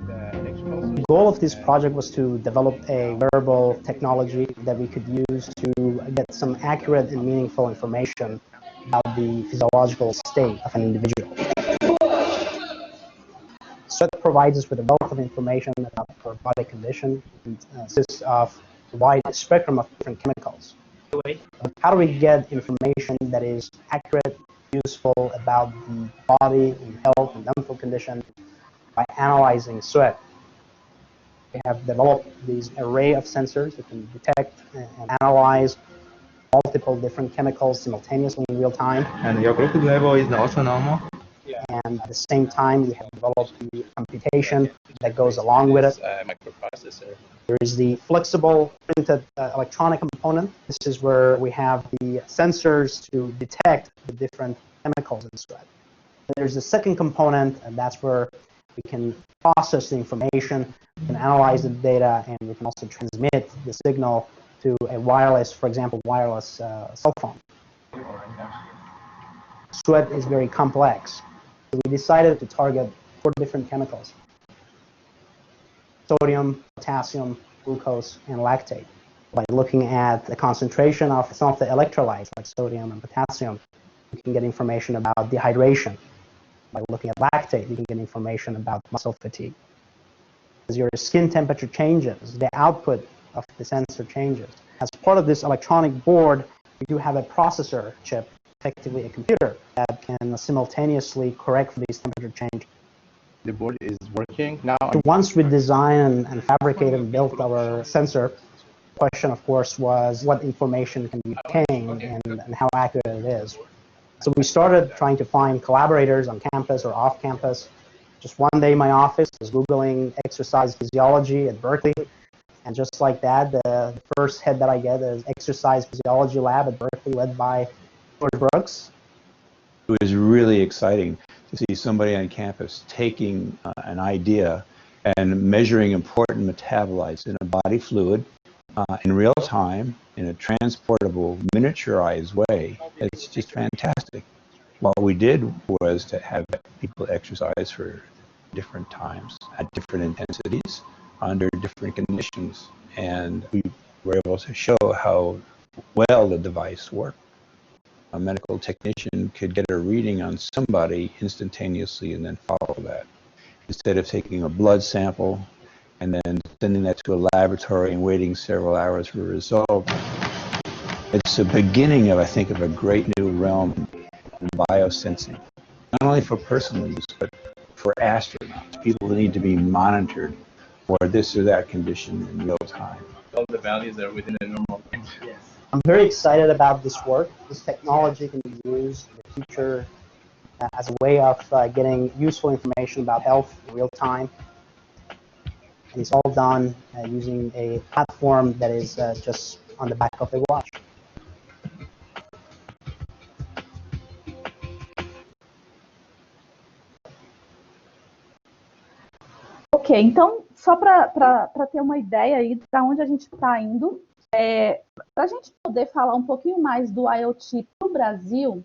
S3: The goal of this project was to develop a wearable technology that we could use to get some accurate and meaningful information about the physiological state of an individual. Sweat provides us with a wealth of information about our body condition and consists of a wide spectrum of different chemicals. How do we get information that is accurate, useful about the body and health and mental condition by analyzing sweat? We have developed these array of sensors that can detect and analyze multiple different chemicals simultaneously in real time.
S4: And your group level is also normal?
S3: And at the same time, we have developed the computation that goes along with it.
S4: Microprocessor.
S3: There is the flexible printed electronic component. This is where we have the sensors to detect the different chemicals in sweat. There's a second component, and that's where we can process the information, we can analyze the data, and we can also transmit the signal to a wireless, for example, wireless cell phone. Sweat is very complex. So we decided to target 4 different chemicals: sodium, potassium, glucose, and lactate. By looking at the concentration of some of the electrolytes like sodium and potassium, you can get information about dehydration. By looking at lactate, you can get information about muscle fatigue. As your skin temperature changes, the output of the sensor changes. As part of this electronic board, we do have a processor chip, effectively a computer, that can simultaneously correct for these temperature changes.
S4: The board is working now.
S3: Once we designed and fabricated and built our sensor, the question, of course, was what information can be obtained and how accurate it is. So we started trying to find collaborators on campus or off campus. Just one day in my office, I was Googling exercise physiology at Berkeley. And just like that, the first hit that I get is exercise physiology lab at Berkeley led by George Brooks.
S5: It was really exciting to see somebody on campus taking an idea and measuring important metabolites in a body fluid in real time, in a transportable, miniaturized way. It's just fantastic. What we did was to have people exercise for different times, at different intensities, under different conditions. And we were able to show how well the device worked. A medical technician could get a reading on somebody instantaneously and then follow that. Instead of taking a blood sample and then sending that to a laboratory and waiting several hours for a result. It's the beginning of, I think, of a great new realm in biosensing. Not only for personal use, but for astronauts, people who need to be monitored for this or that condition in real time.
S4: All the values are within a normal range. Yes.
S3: I'm very excited about this work. This technology can be used in the future as a way of getting useful information about health in real time. And it's all done using a platform that is just on the back of a watch.
S2: Ok, então, só para ter uma ideia aí para onde a gente está indo, para a gente poder falar um pouquinho mais do IoT para o Brasil,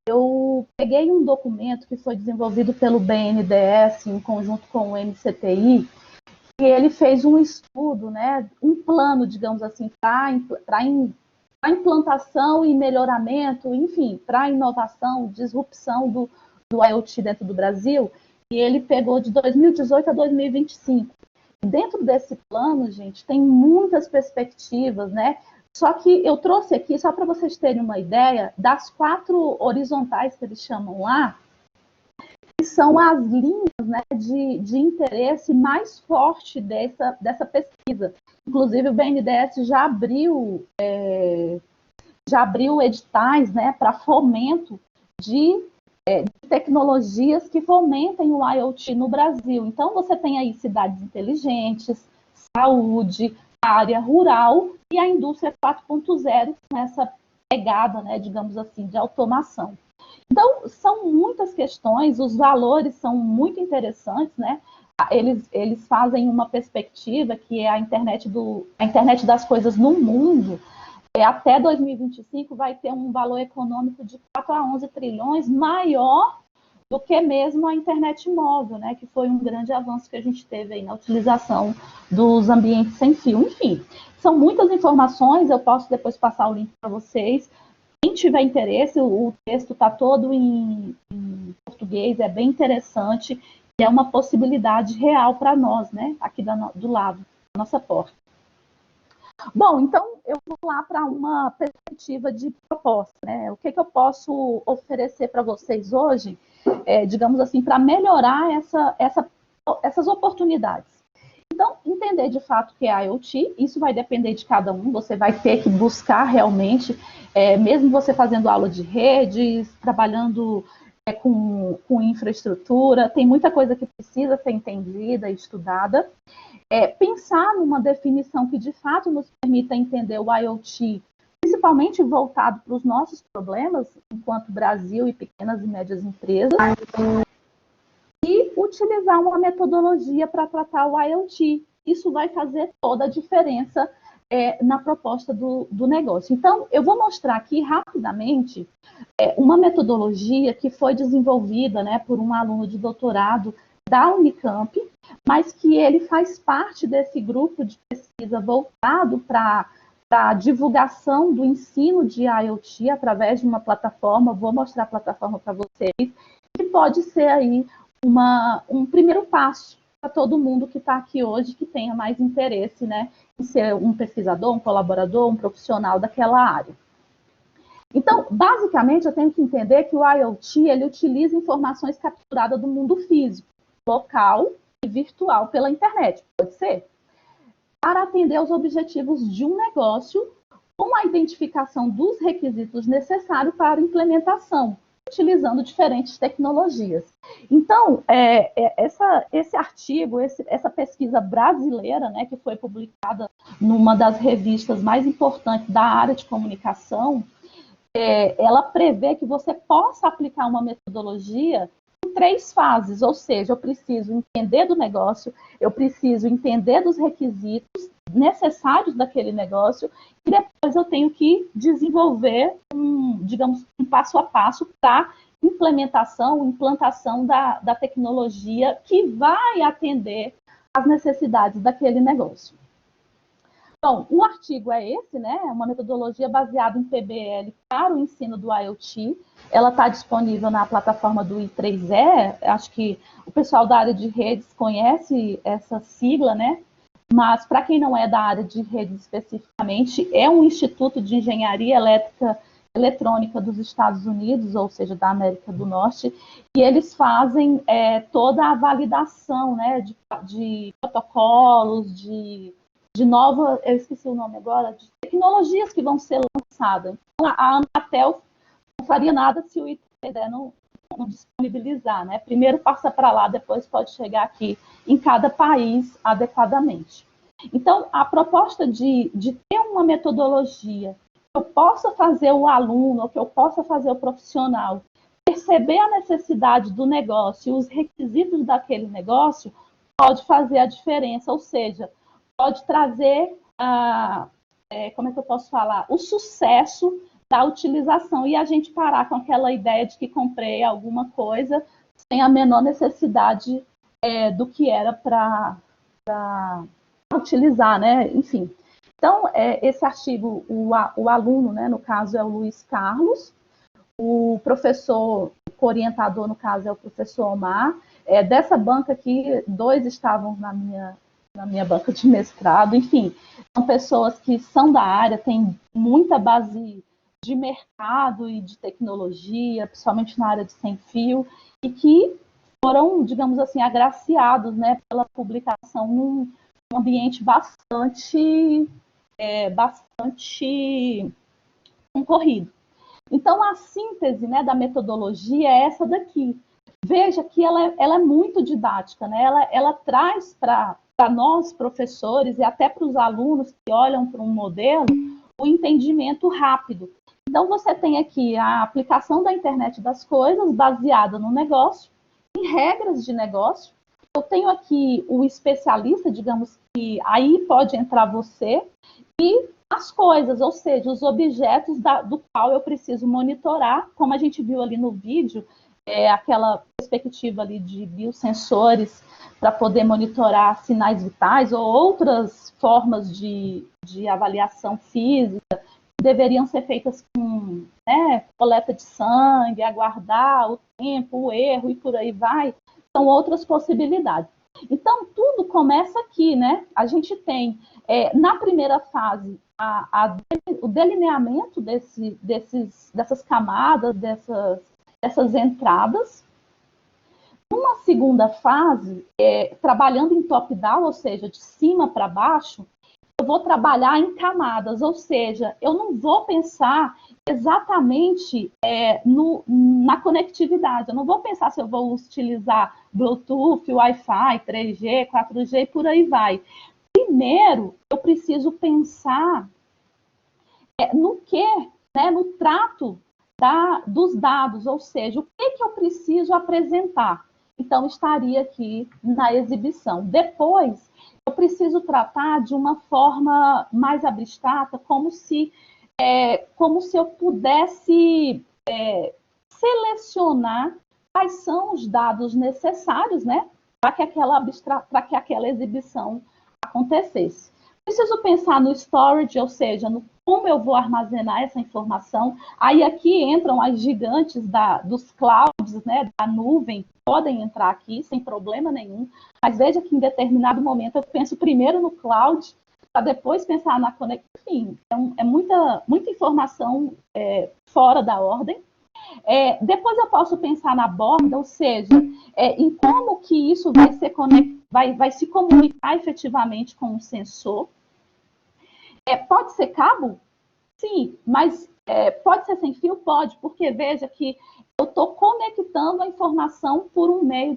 S2: eu peguei um documento que foi desenvolvido pelo BNDES em conjunto com o MCTI, e ele fez um estudo, né, um plano, digamos assim, para implantação e melhoramento, enfim, para inovação, disrupção do IoT dentro do Brasil, e ele pegou de 2018 a 2025. Dentro desse plano, gente, tem muitas perspectivas, né? Só que eu trouxe aqui, só para vocês terem uma ideia, das 4 horizontais que eles chamam lá, que são as linhas, né, de interesse mais forte dessa pesquisa. Inclusive, o BNDES já abriu editais, né, para fomento de tecnologias que fomentem o IoT no Brasil. Então, você tem aí cidades inteligentes, saúde, área rural e a indústria 4.0 com essa pegada, né, digamos assim, de automação. Então, são muitas questões, os valores são muito interessantes, né? Eles fazem uma perspectiva que é a internet das coisas no mundo. Até 2025 vai ter um valor econômico de 4 a 11 trilhões maior do que mesmo a internet móvel, né, que foi um grande avanço que a gente teve aí na utilização dos ambientes sem fio. Enfim, são muitas informações, eu posso depois passar o link para vocês. Quem tiver interesse, o texto está todo em português, é bem interessante, e é uma possibilidade real para nós, né, aqui do lado, da nossa porta. Bom, então eu vou lá para uma perspectiva de proposta, né? O que eu posso oferecer para vocês hoje, digamos assim, para melhorar essas oportunidades. Então, entender de fato o que é IoT, isso vai depender de cada um, você vai ter que buscar realmente, mesmo você fazendo aula de redes, trabalhando com infraestrutura, tem muita coisa que precisa ser entendida e estudada. Pensar numa definição que de fato nos permita entender o IoT principalmente voltado para os nossos problemas, enquanto Brasil e pequenas e médias empresas, e utilizar uma metodologia para tratar o IoT. Isso vai fazer toda a diferença na proposta do negócio. Então, eu vou mostrar aqui rapidamente uma metodologia que foi desenvolvida, né, por um aluno de doutorado da Unicamp, mas que ele faz parte desse grupo de pesquisa voltado para a divulgação do ensino de IoT através de uma plataforma. Vou mostrar a plataforma para vocês, que pode ser aí um primeiro passo para todo mundo que está aqui hoje, que tenha mais interesse, né, em ser um pesquisador, um colaborador, um profissional daquela área. Então, basicamente, eu tenho que entender que o IoT, ele utiliza informações capturadas do mundo físico, local e virtual pela internet, pode ser, para atender aos objetivos de um negócio, com a identificação dos requisitos necessários para a implementação, utilizando diferentes tecnologias. Então, esse artigo, essa pesquisa brasileira, né, que foi publicada numa das revistas mais importantes da área de comunicação, ela prevê que você possa aplicar uma metodologia em 3 fases, ou seja, eu preciso entender do negócio, eu preciso entender dos requisitos necessários daquele negócio, e depois eu tenho que desenvolver um passo a passo para implantação da tecnologia que vai atender às necessidades daquele negócio. Bom, o artigo é esse, né? É uma metodologia baseada em PBL para o ensino do IoT. Ela está disponível na plataforma do I3E. Acho que o pessoal da área de redes conhece essa sigla, né? Mas, para quem não é da área de redes especificamente, é um instituto de engenharia elétrica eletrônica dos Estados Unidos, ou seja, da América do Norte, e eles fazem toda a validação, né, de protocolos, de eu esqueci o nome agora, de tecnologias que vão ser lançadas. Então, a Anatel não faria nada se o ITD não disponibilizar, né? Primeiro passa para lá, depois pode chegar aqui em cada país adequadamente. Então, a proposta de ter uma metodologia que eu possa fazer o aluno, ou que eu possa fazer o profissional, perceber a necessidade do negócio e os requisitos daquele negócio, pode fazer a diferença, ou seja, pode trazer, como é que eu posso falar, o sucesso da utilização e a gente parar com aquela ideia de que comprei alguma coisa sem a menor necessidade do que era para utilizar, né? Enfim. Então, esse artigo, o aluno, né, no caso, é o Luiz Carlos, o professor, o orientador, no caso, é o professor Omar. Dessa banca aqui, 2 estavam na minha banca de mestrado, enfim, são pessoas que são da área, têm muita base de mercado e de tecnologia, principalmente na área de sem-fio, e que foram, digamos assim, agraciados, né, pela publicação num ambiente bastante concorrido. Então, a síntese, né, da metodologia é essa daqui. Veja que ela é muito didática, né? Ela traz para nós, professores, e até para os alunos que olham para um modelo, o entendimento rápido. Então, você tem aqui a aplicação da internet das coisas baseada no negócio, em regras de negócio. Eu tenho aqui o especialista, digamos que aí pode entrar você, e as coisas, ou seja, os objetos do qual eu preciso monitorar, como a gente viu ali no vídeo, aquela perspectiva ali de biosensores para poder monitorar sinais vitais ou outras formas de avaliação física que deveriam ser feitas com, né, coleta de sangue, aguardar o tempo, o erro e por aí vai, são outras possibilidades. Então, tudo começa aqui, né? A gente tem, na primeira fase, o delineamento dessas camadas, dessas entradas. Numa segunda fase, trabalhando em top-down, ou seja, de cima para baixo, eu vou trabalhar em camadas, ou seja, eu não vou pensar exatamente na conectividade, eu não vou pensar se eu vou utilizar Bluetooth, Wi-Fi, 3G, 4G e por aí vai. Primeiro, eu preciso pensar no que, né, no trato dos dados, ou seja, o que eu preciso apresentar. Então, estaria aqui na exibição. Depois, eu preciso tratar de uma forma mais abstrata, como se eu pudesse selecionar quais são os dados necessários, né, para que aquela exibição acontecesse. Preciso pensar no storage, ou seja, no como eu vou armazenar essa informação. Aí aqui entram as gigantes dos clouds, né, da nuvem, podem entrar aqui sem problema nenhum, mas veja que em determinado momento eu penso primeiro no cloud, para depois pensar na conexão. Enfim, é muita informação fora da ordem. Depois eu posso pensar na borda, ou seja, em como que isso vai se comunicar efetivamente com o sensor. Pode ser cabo? Sim, mas pode ser sem fio? Pode, porque veja que eu estou conectando a informação por um meio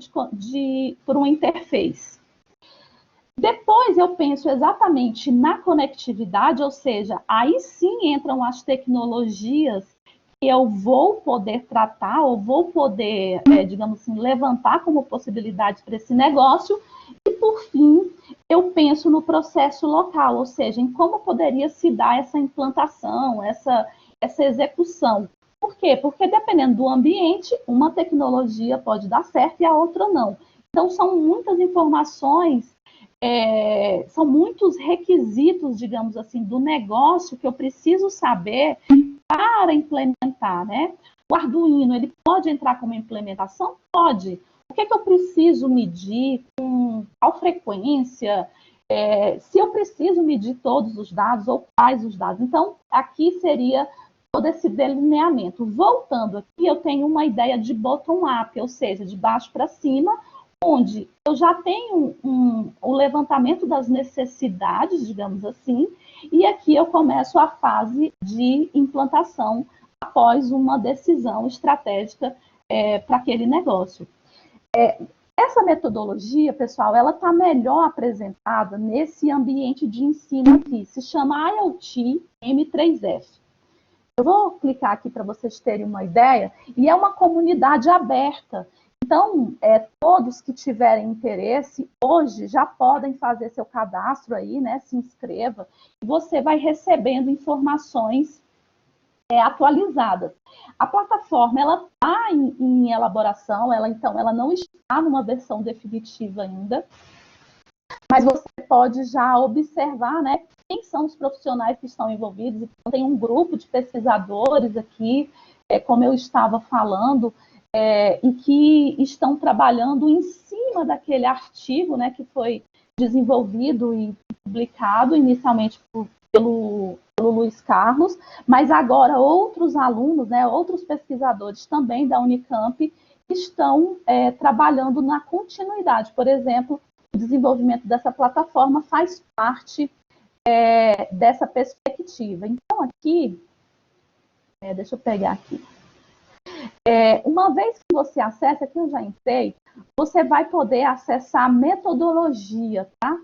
S2: por uma interface. Depois eu penso exatamente na conectividade, ou seja, aí sim entram as tecnologias que eu vou poder tratar ou vou poder, digamos assim, levantar como possibilidade para esse negócio. E, por fim, eu penso no processo local, ou seja, em como poderia se dar essa implantação, essa execução. Por quê? Porque, dependendo do ambiente, uma tecnologia pode dar certo e a outra não. Então, são muitas informações, são muitos requisitos, digamos assim, do negócio que eu preciso saber para implementar, né? O Arduino, ele pode entrar como implementação? Pode. O que eu preciso medir, com qual frequência, se eu preciso medir todos os dados ou quais os dados. Então, aqui seria todo esse delineamento. Voltando aqui, eu tenho uma ideia de bottom-up, ou seja, de baixo para cima, onde eu já tenho o levantamento das necessidades, digamos assim, e aqui eu começo a fase de implantação após uma decisão estratégica para aquele negócio. Essa metodologia, pessoal, ela está melhor apresentada nesse ambiente de ensino aqui, se chama IoT M3F. Eu vou clicar aqui para vocês terem uma ideia, e é uma comunidade aberta. Então, todos que tiverem interesse, hoje já podem fazer seu cadastro aí, né? Se inscreva, e você vai recebendo informações atualizadas. A plataforma, ela está em elaboração, então, ela não está numa versão definitiva ainda, mas você pode já observar, né, quem são os profissionais que estão envolvidos. Então, tem um grupo de pesquisadores aqui, como eu estava falando, e que estão trabalhando em cima daquele artigo, né, que foi desenvolvido e publicado inicialmente pelo Luiz Carlos, mas agora outros alunos, né, outros pesquisadores também da Unicamp estão trabalhando na continuidade. Por exemplo, o desenvolvimento dessa plataforma faz parte dessa perspectiva. Então, aqui, deixa eu pegar aqui. Uma vez que você acessa, aqui eu já entrei, você vai poder acessar a metodologia, tá?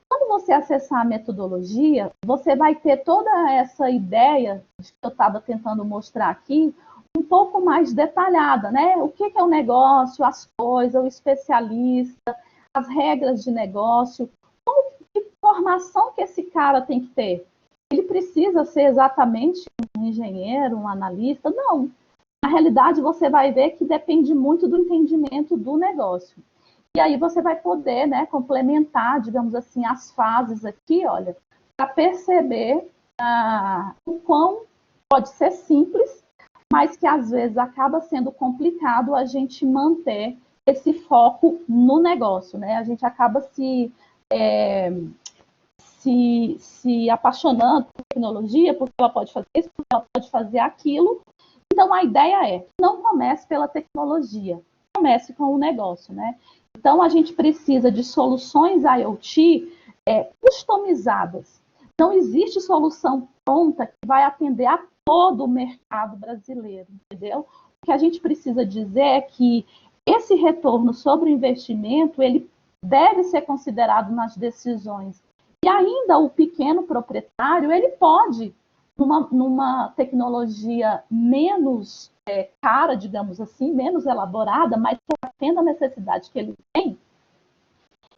S2: Quando você acessar a metodologia, você vai ter toda essa ideia que eu estava tentando mostrar aqui, um pouco mais detalhada, né? O que é o negócio, as coisas, o especialista, as regras de negócio, que formação que esse cara tem que ter. Ele precisa ser exatamente um engenheiro, um analista? Não. Na realidade, você vai ver que depende muito do entendimento do negócio. E aí você vai poder, né, complementar, digamos assim, as fases aqui, olha, para perceber o quão pode ser simples, mas que às vezes acaba sendo complicado a gente manter esse foco no negócio, né? A gente acaba se apaixonando por tecnologia, porque ela pode fazer isso, porque ela pode fazer aquilo. Então, a ideia não comece pela tecnologia, comece com o negócio, né? Então, a gente precisa de soluções IoT customizadas. Não existe solução pronta que vai atender a todo o mercado brasileiro, entendeu? O que a gente precisa dizer é que esse retorno sobre o investimento, ele deve ser considerado nas decisões. E ainda o pequeno proprietário, ele pode numa tecnologia menos cara, digamos assim, menos elaborada, mas que atenda a necessidade que ele tem,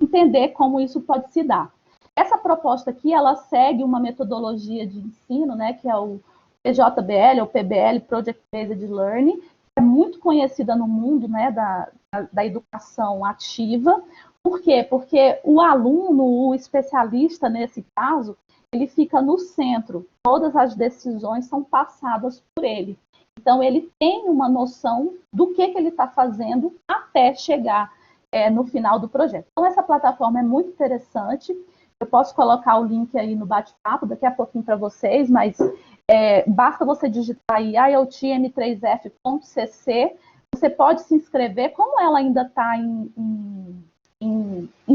S2: entender como isso pode se dar. Essa proposta aqui, ela segue uma metodologia de ensino, né, que é o PJBL, ou PBL, Project Based Learning, que é muito conhecida no mundo, né, da educação ativa. Por quê? Porque o aluno, o especialista nesse caso, ele fica no centro, todas as decisões são passadas por ele. Então, ele tem uma noção do que ele está fazendo até chegar no final do projeto. Então, essa plataforma é muito interessante. Eu posso colocar o link aí no bate-papo daqui a pouquinho para vocês, mas basta você digitar aí IoTM3F.cc, você pode se inscrever. Como ela ainda está em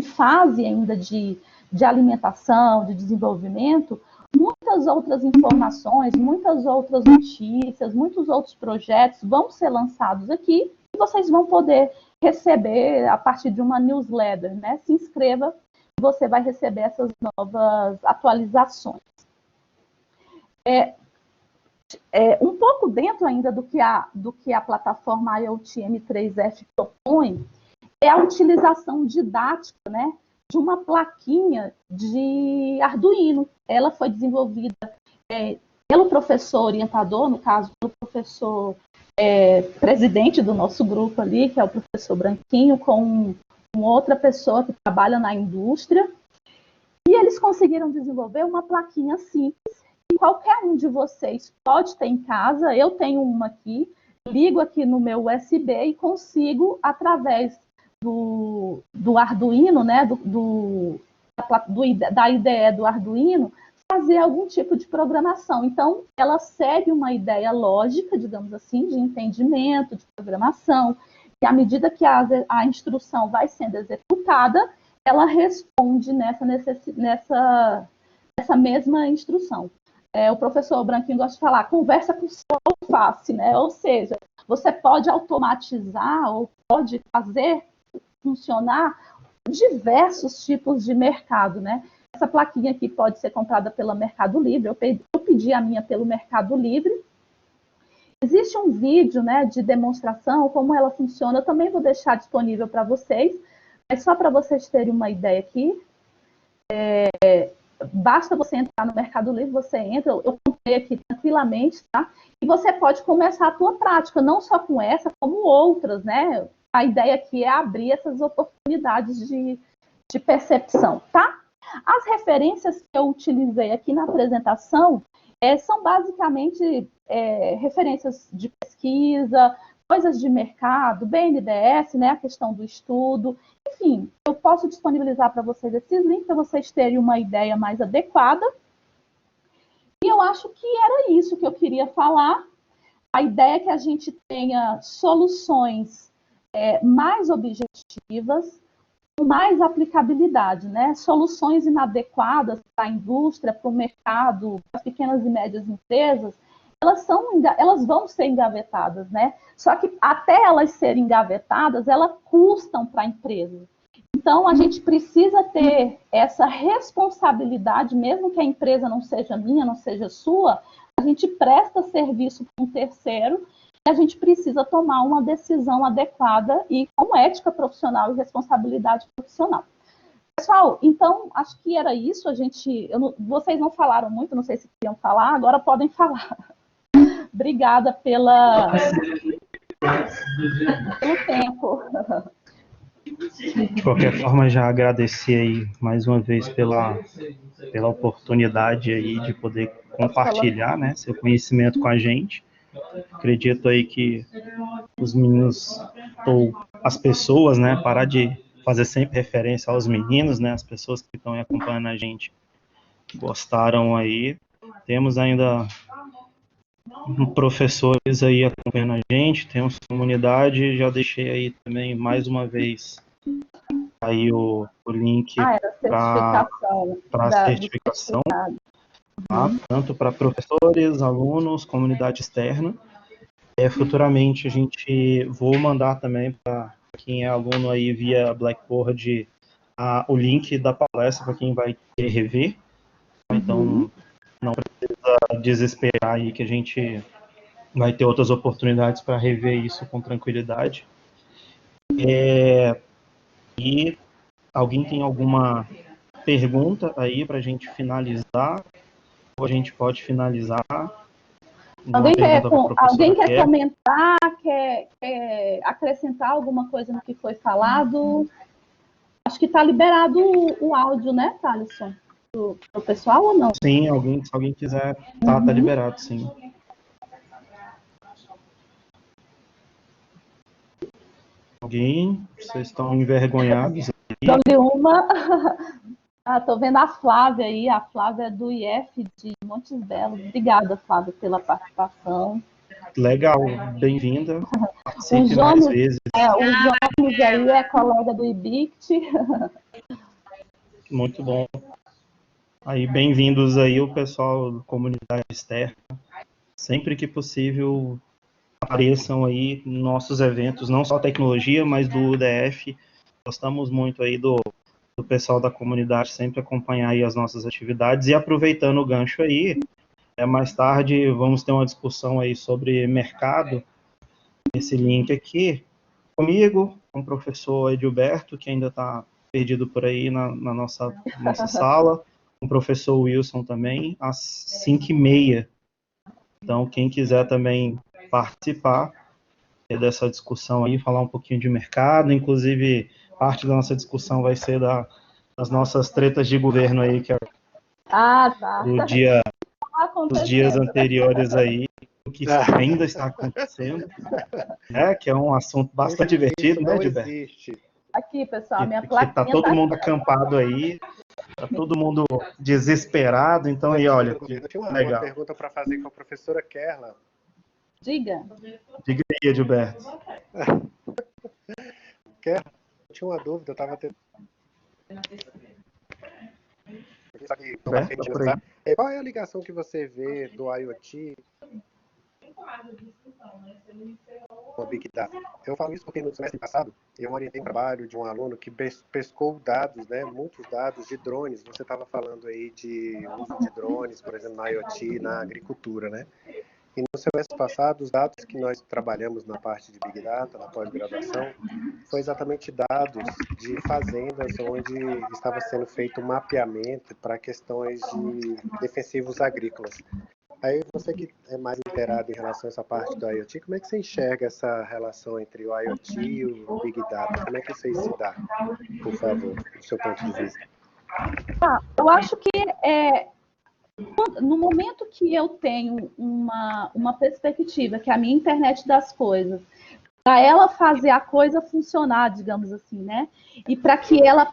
S2: fase ainda de alimentação, de desenvolvimento, muitas outras informações, muitas outras notícias, muitos outros projetos vão ser lançados aqui e vocês vão poder receber a partir de uma newsletter, né? Se inscreva e você vai receber essas novas atualizações. Um pouco dentro ainda do que a plataforma IoT M3F propõe é a utilização didática, né, de uma plaquinha de Arduino. Ela foi desenvolvida pelo professor orientador, no caso, pelo professor presidente do nosso grupo ali, que é o professor Branquinho, com outra pessoa que trabalha na indústria. E eles conseguiram desenvolver uma plaquinha simples, que qualquer um de vocês pode ter em casa. Eu tenho uma aqui, ligo aqui no meu USB e consigo, através do Arduino, né, da IDE do Arduino, fazer algum tipo de programação. Então, ela segue uma ideia lógica, digamos assim, de entendimento, de programação, e à medida que a instrução vai sendo executada, ela responde nessa mesma instrução. O professor Branquinho gosta de falar, conversa com o seu alface, né? Ou seja, você pode automatizar ou pode fazer funcionar diversos tipos de mercado, né? Essa plaquinha aqui pode ser comprada pela Mercado Livre. Eu pedi a minha pelo Mercado Livre. Existe um vídeo, né, de demonstração, como ela funciona. Eu também vou deixar disponível para vocês, mas só para vocês terem uma ideia aqui. Basta você entrar no Mercado Livre, você entra, eu comprei aqui tranquilamente, tá? E você pode começar a tua prática, não só com essa, como outras, né? A ideia aqui é abrir essas oportunidades de percepção, tá? As referências que eu utilizei aqui na apresentação são basicamente referências de pesquisa, coisas de mercado, BNDES, né, a questão do estudo. Enfim, eu posso disponibilizar para vocês esses links para vocês terem uma ideia mais adequada. E eu acho que era isso que eu queria falar. A ideia é que a gente tenha soluções mais objetivas, com mais aplicabilidade, né? Soluções inadequadas para a indústria, para o mercado, para as pequenas e médias empresas, elas vão ser engavetadas, né? Só que até elas serem engavetadas, elas custam para a empresa. Então, a gente precisa ter essa responsabilidade, mesmo que a empresa não seja minha, não seja sua, a gente presta serviço para um terceiro e a gente precisa tomar uma decisão adequada e com ética profissional e responsabilidade profissional. Pessoal, então, acho que era isso. Vocês não falaram muito, não sei se queriam falar, agora podem falar. Obrigada pelo tempo.
S6: De qualquer forma, já agradecer aí mais uma vez pela oportunidade aí de poder compartilhar, né, seu conhecimento com a gente. Acredito aí que os meninos ou as pessoas, né, parar de fazer sempre referência aos meninos, né, as pessoas que estão acompanhando a gente gostaram aí. Temos ainda professores aí acompanhando a gente, temos comunidade, já deixei aí também mais uma vez aí o link para a certificação, tá? Tanto para professores, alunos, comunidade externa. Futuramente vou mandar também para quem é aluno aí via Blackboard o link da palestra para quem vai querer rever. Então não precisa precisa desesperar aí, que a gente vai ter outras oportunidades para rever isso com tranquilidade. E alguém tem alguma pergunta aí para a gente finalizar? Ou a gente pode finalizar?
S2: Alguém quer comentar, quer acrescentar alguma coisa no que foi falado? Acho que está liberado o áudio, né, Thaleson? Pro pessoal ou não?
S6: Sim, se alguém quiser, tá liberado, sim. Alguém? Vocês estão envergonhados aí?
S2: Dou-lhe uma. Tô vendo a Flávia aí, a Flávia é do IF de Montes Belos. Obrigada, Flávia, pela participação.
S6: Legal, bem-vinda. Participe mais vezes.
S2: O Jones aí é colega do IBICT.
S6: Muito bom. Aí, bem-vindos aí o pessoal da comunidade externa. Sempre que possível, apareçam aí nos nossos eventos, não só tecnologia, mas do UDF. Gostamos muito aí do pessoal da comunidade sempre acompanhar aí as nossas atividades. E aproveitando o gancho aí, mais tarde vamos ter uma discussão aí sobre mercado, esse link aqui, comigo, com o professor Edilberto, que ainda está perdido por aí na nossa sala, com o professor Wilson também, às 5h30. Então, quem quiser também participar dessa discussão aí, falar um pouquinho de mercado, inclusive parte da nossa discussão vai ser das nossas tretas de governo aí, que é dos dias anteriores aí, o que ainda está acontecendo, né, que é um assunto bastante divertido, né, Edilberto?
S2: Aqui, pessoal, minha plaquinha
S6: tá todo mundo acampado aí, tá todo mundo desesperado, então aí, olha,
S7: eu tinha uma pergunta para fazer com a professora Kerla.
S2: Diga
S6: aí, Edilberto.
S7: Kerla, eu tinha uma dúvida, eu estava tendo... Qual é a ligação que você vê do IoT com a Big Data? Eu falo isso porque no semestre passado eu orientei um trabalho de um aluno que pescou dados, né, muitos dados de drones. Você estava falando aí de uso de drones, por exemplo, na IoT, na agricultura, né? E no semestre passado, os dados que nós trabalhamos na parte de Big Data, na pós-graduação, foi exatamente dados de fazendas onde estava sendo feito um mapeamento para questões de defensivos agrícolas. Aí você que é mais inteirado em relação a essa parte do IoT, como é que você enxerga essa relação entre o IoT e o Big Data? Como é que isso aí se dá, por favor, do seu ponto de vista?
S2: Eu acho que no momento que eu tenho uma perspectiva, que é a minha internet das coisas, para ela fazer a coisa funcionar, digamos assim, né? E para que ela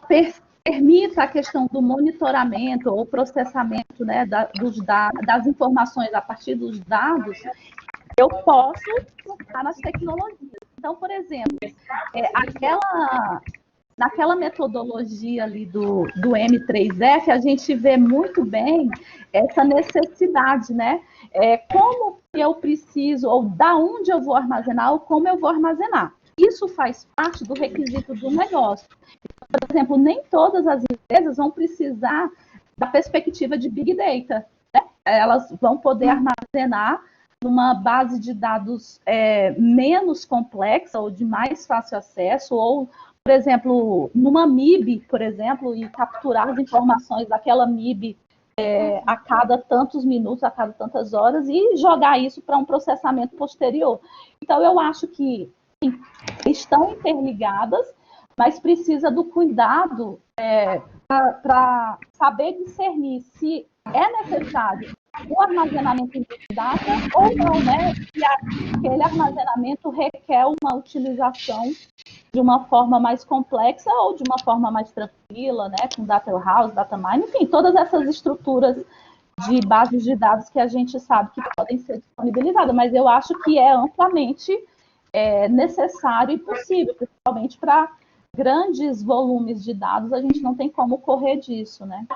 S2: permita a questão do monitoramento ou processamento, né, das informações a partir dos dados, eu posso focar nas tecnologias. Então, por exemplo, naquela metodologia ali do M3F, a gente vê muito bem essa necessidade, né? Como eu preciso, ou da onde eu vou armazenar, ou como eu vou armazenar. Isso faz parte do requisito do negócio. Por exemplo, nem todas as empresas vão precisar da perspectiva de Big Data, né? Elas vão poder armazenar numa base de dados menos complexa ou de mais fácil acesso, ou, por exemplo, numa MIB, por exemplo, e capturar as informações daquela MIB a cada tantos minutos, a cada tantas horas, e jogar isso para um processamento posterior. Então, eu acho que sim, estão interligadas, mas precisa do cuidado para saber discernir se é necessário o armazenamento em Big Data ou não, né? Se aquele armazenamento requer uma utilização de uma forma mais complexa ou de uma forma mais tranquila, né? Com Data Warehouse, Data Mine, enfim, todas essas estruturas de bases de dados que a gente sabe que podem ser disponibilizadas, mas eu acho que é amplamente necessário e possível, principalmente para grandes volumes de dados, a gente não tem como correr disso, né?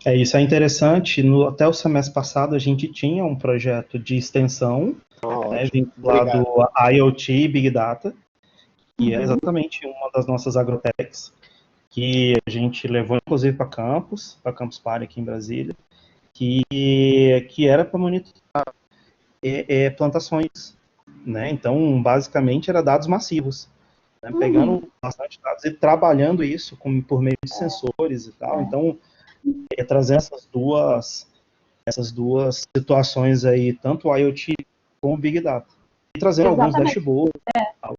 S6: Isso é interessante. Até o semestre passado, a gente tinha um projeto de extensão vinculado a IoT e Big Data, que é exatamente uma das nossas agrotechs, que a gente levou, inclusive, para Campus Party aqui em Brasília, que era para monitorar plantações, né? Então, basicamente, era dados massivos, né? Pegando bastante dados e trabalhando isso por meio de sensores e tal. Então, trazendo essas duas situações aí, tanto o IoT como o Big Data. E trazendo alguns dashboards,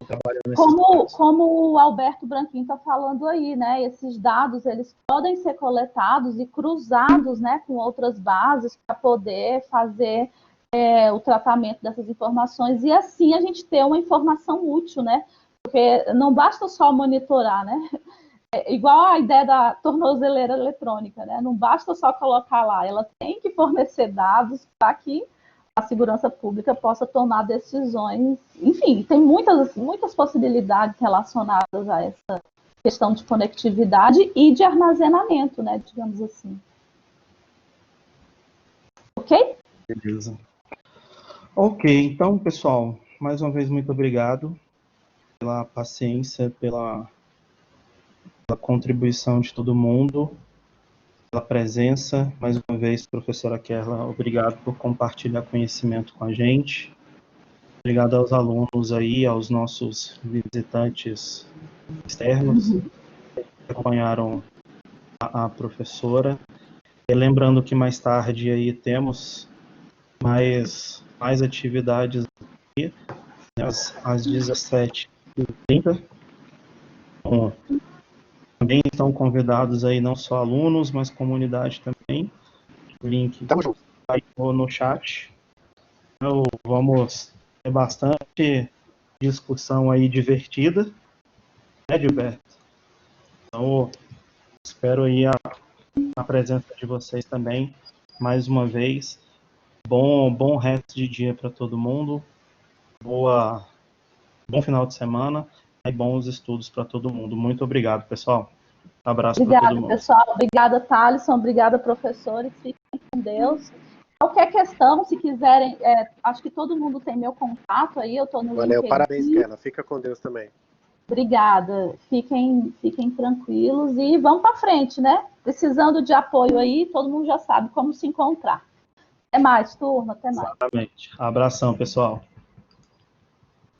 S6: trabalhando nesses dados.
S2: Como o Alberto Branquinho está falando aí, né? Esses dados, eles podem ser coletados e cruzados, né, com outras bases para poder fazer o tratamento dessas informações e assim a gente ter uma informação útil, né? Porque não basta só monitorar, né? Igual a ideia da tornozeleira eletrônica, né? Não basta só colocar lá, ela tem que fornecer dados para que a segurança pública possa tomar decisões. Enfim, tem muitas possibilidades relacionadas a essa questão de conectividade e de armazenamento, né? Digamos assim. Ok?
S6: Beleza. Ok, então, pessoal, mais uma vez, muito obrigado pela paciência, pela contribuição de todo mundo, pela presença. Mais uma vez, professora Kerla, obrigado por compartilhar conhecimento com a gente. Obrigado aos alunos aí, aos nossos visitantes externos que acompanharam a professora. E lembrando que mais tarde aí temos mais atividades aqui, às 17h30. Também estão convidados aí não só alunos, mas comunidade também. O link
S7: Tamo junto.
S6: tá aí no chat. Então, vamos ter bastante discussão aí divertida, né, Gilberto? Então, espero aí a presença de vocês também, mais uma vez. Bom resto de dia para todo mundo. Bom final de semana e bons estudos para todo mundo. Muito obrigado, pessoal. Abraço para todo
S2: Obrigada,
S6: mundo.
S2: pessoal. Obrigada, Thalisson. Obrigada, professores. Fiquem com Deus. Qualquer questão, se quiserem, acho que todo mundo tem meu contato aí, eu estou no
S7: Valeu,
S2: LinkedIn.
S7: parabéns, Kerla. Fica com Deus também.
S2: Obrigada. Fiquem tranquilos e vamos para frente, né? Precisando de apoio aí, todo mundo já sabe como se encontrar. Até mais, turma. Até mais.
S6: Exatamente. Abração, pessoal.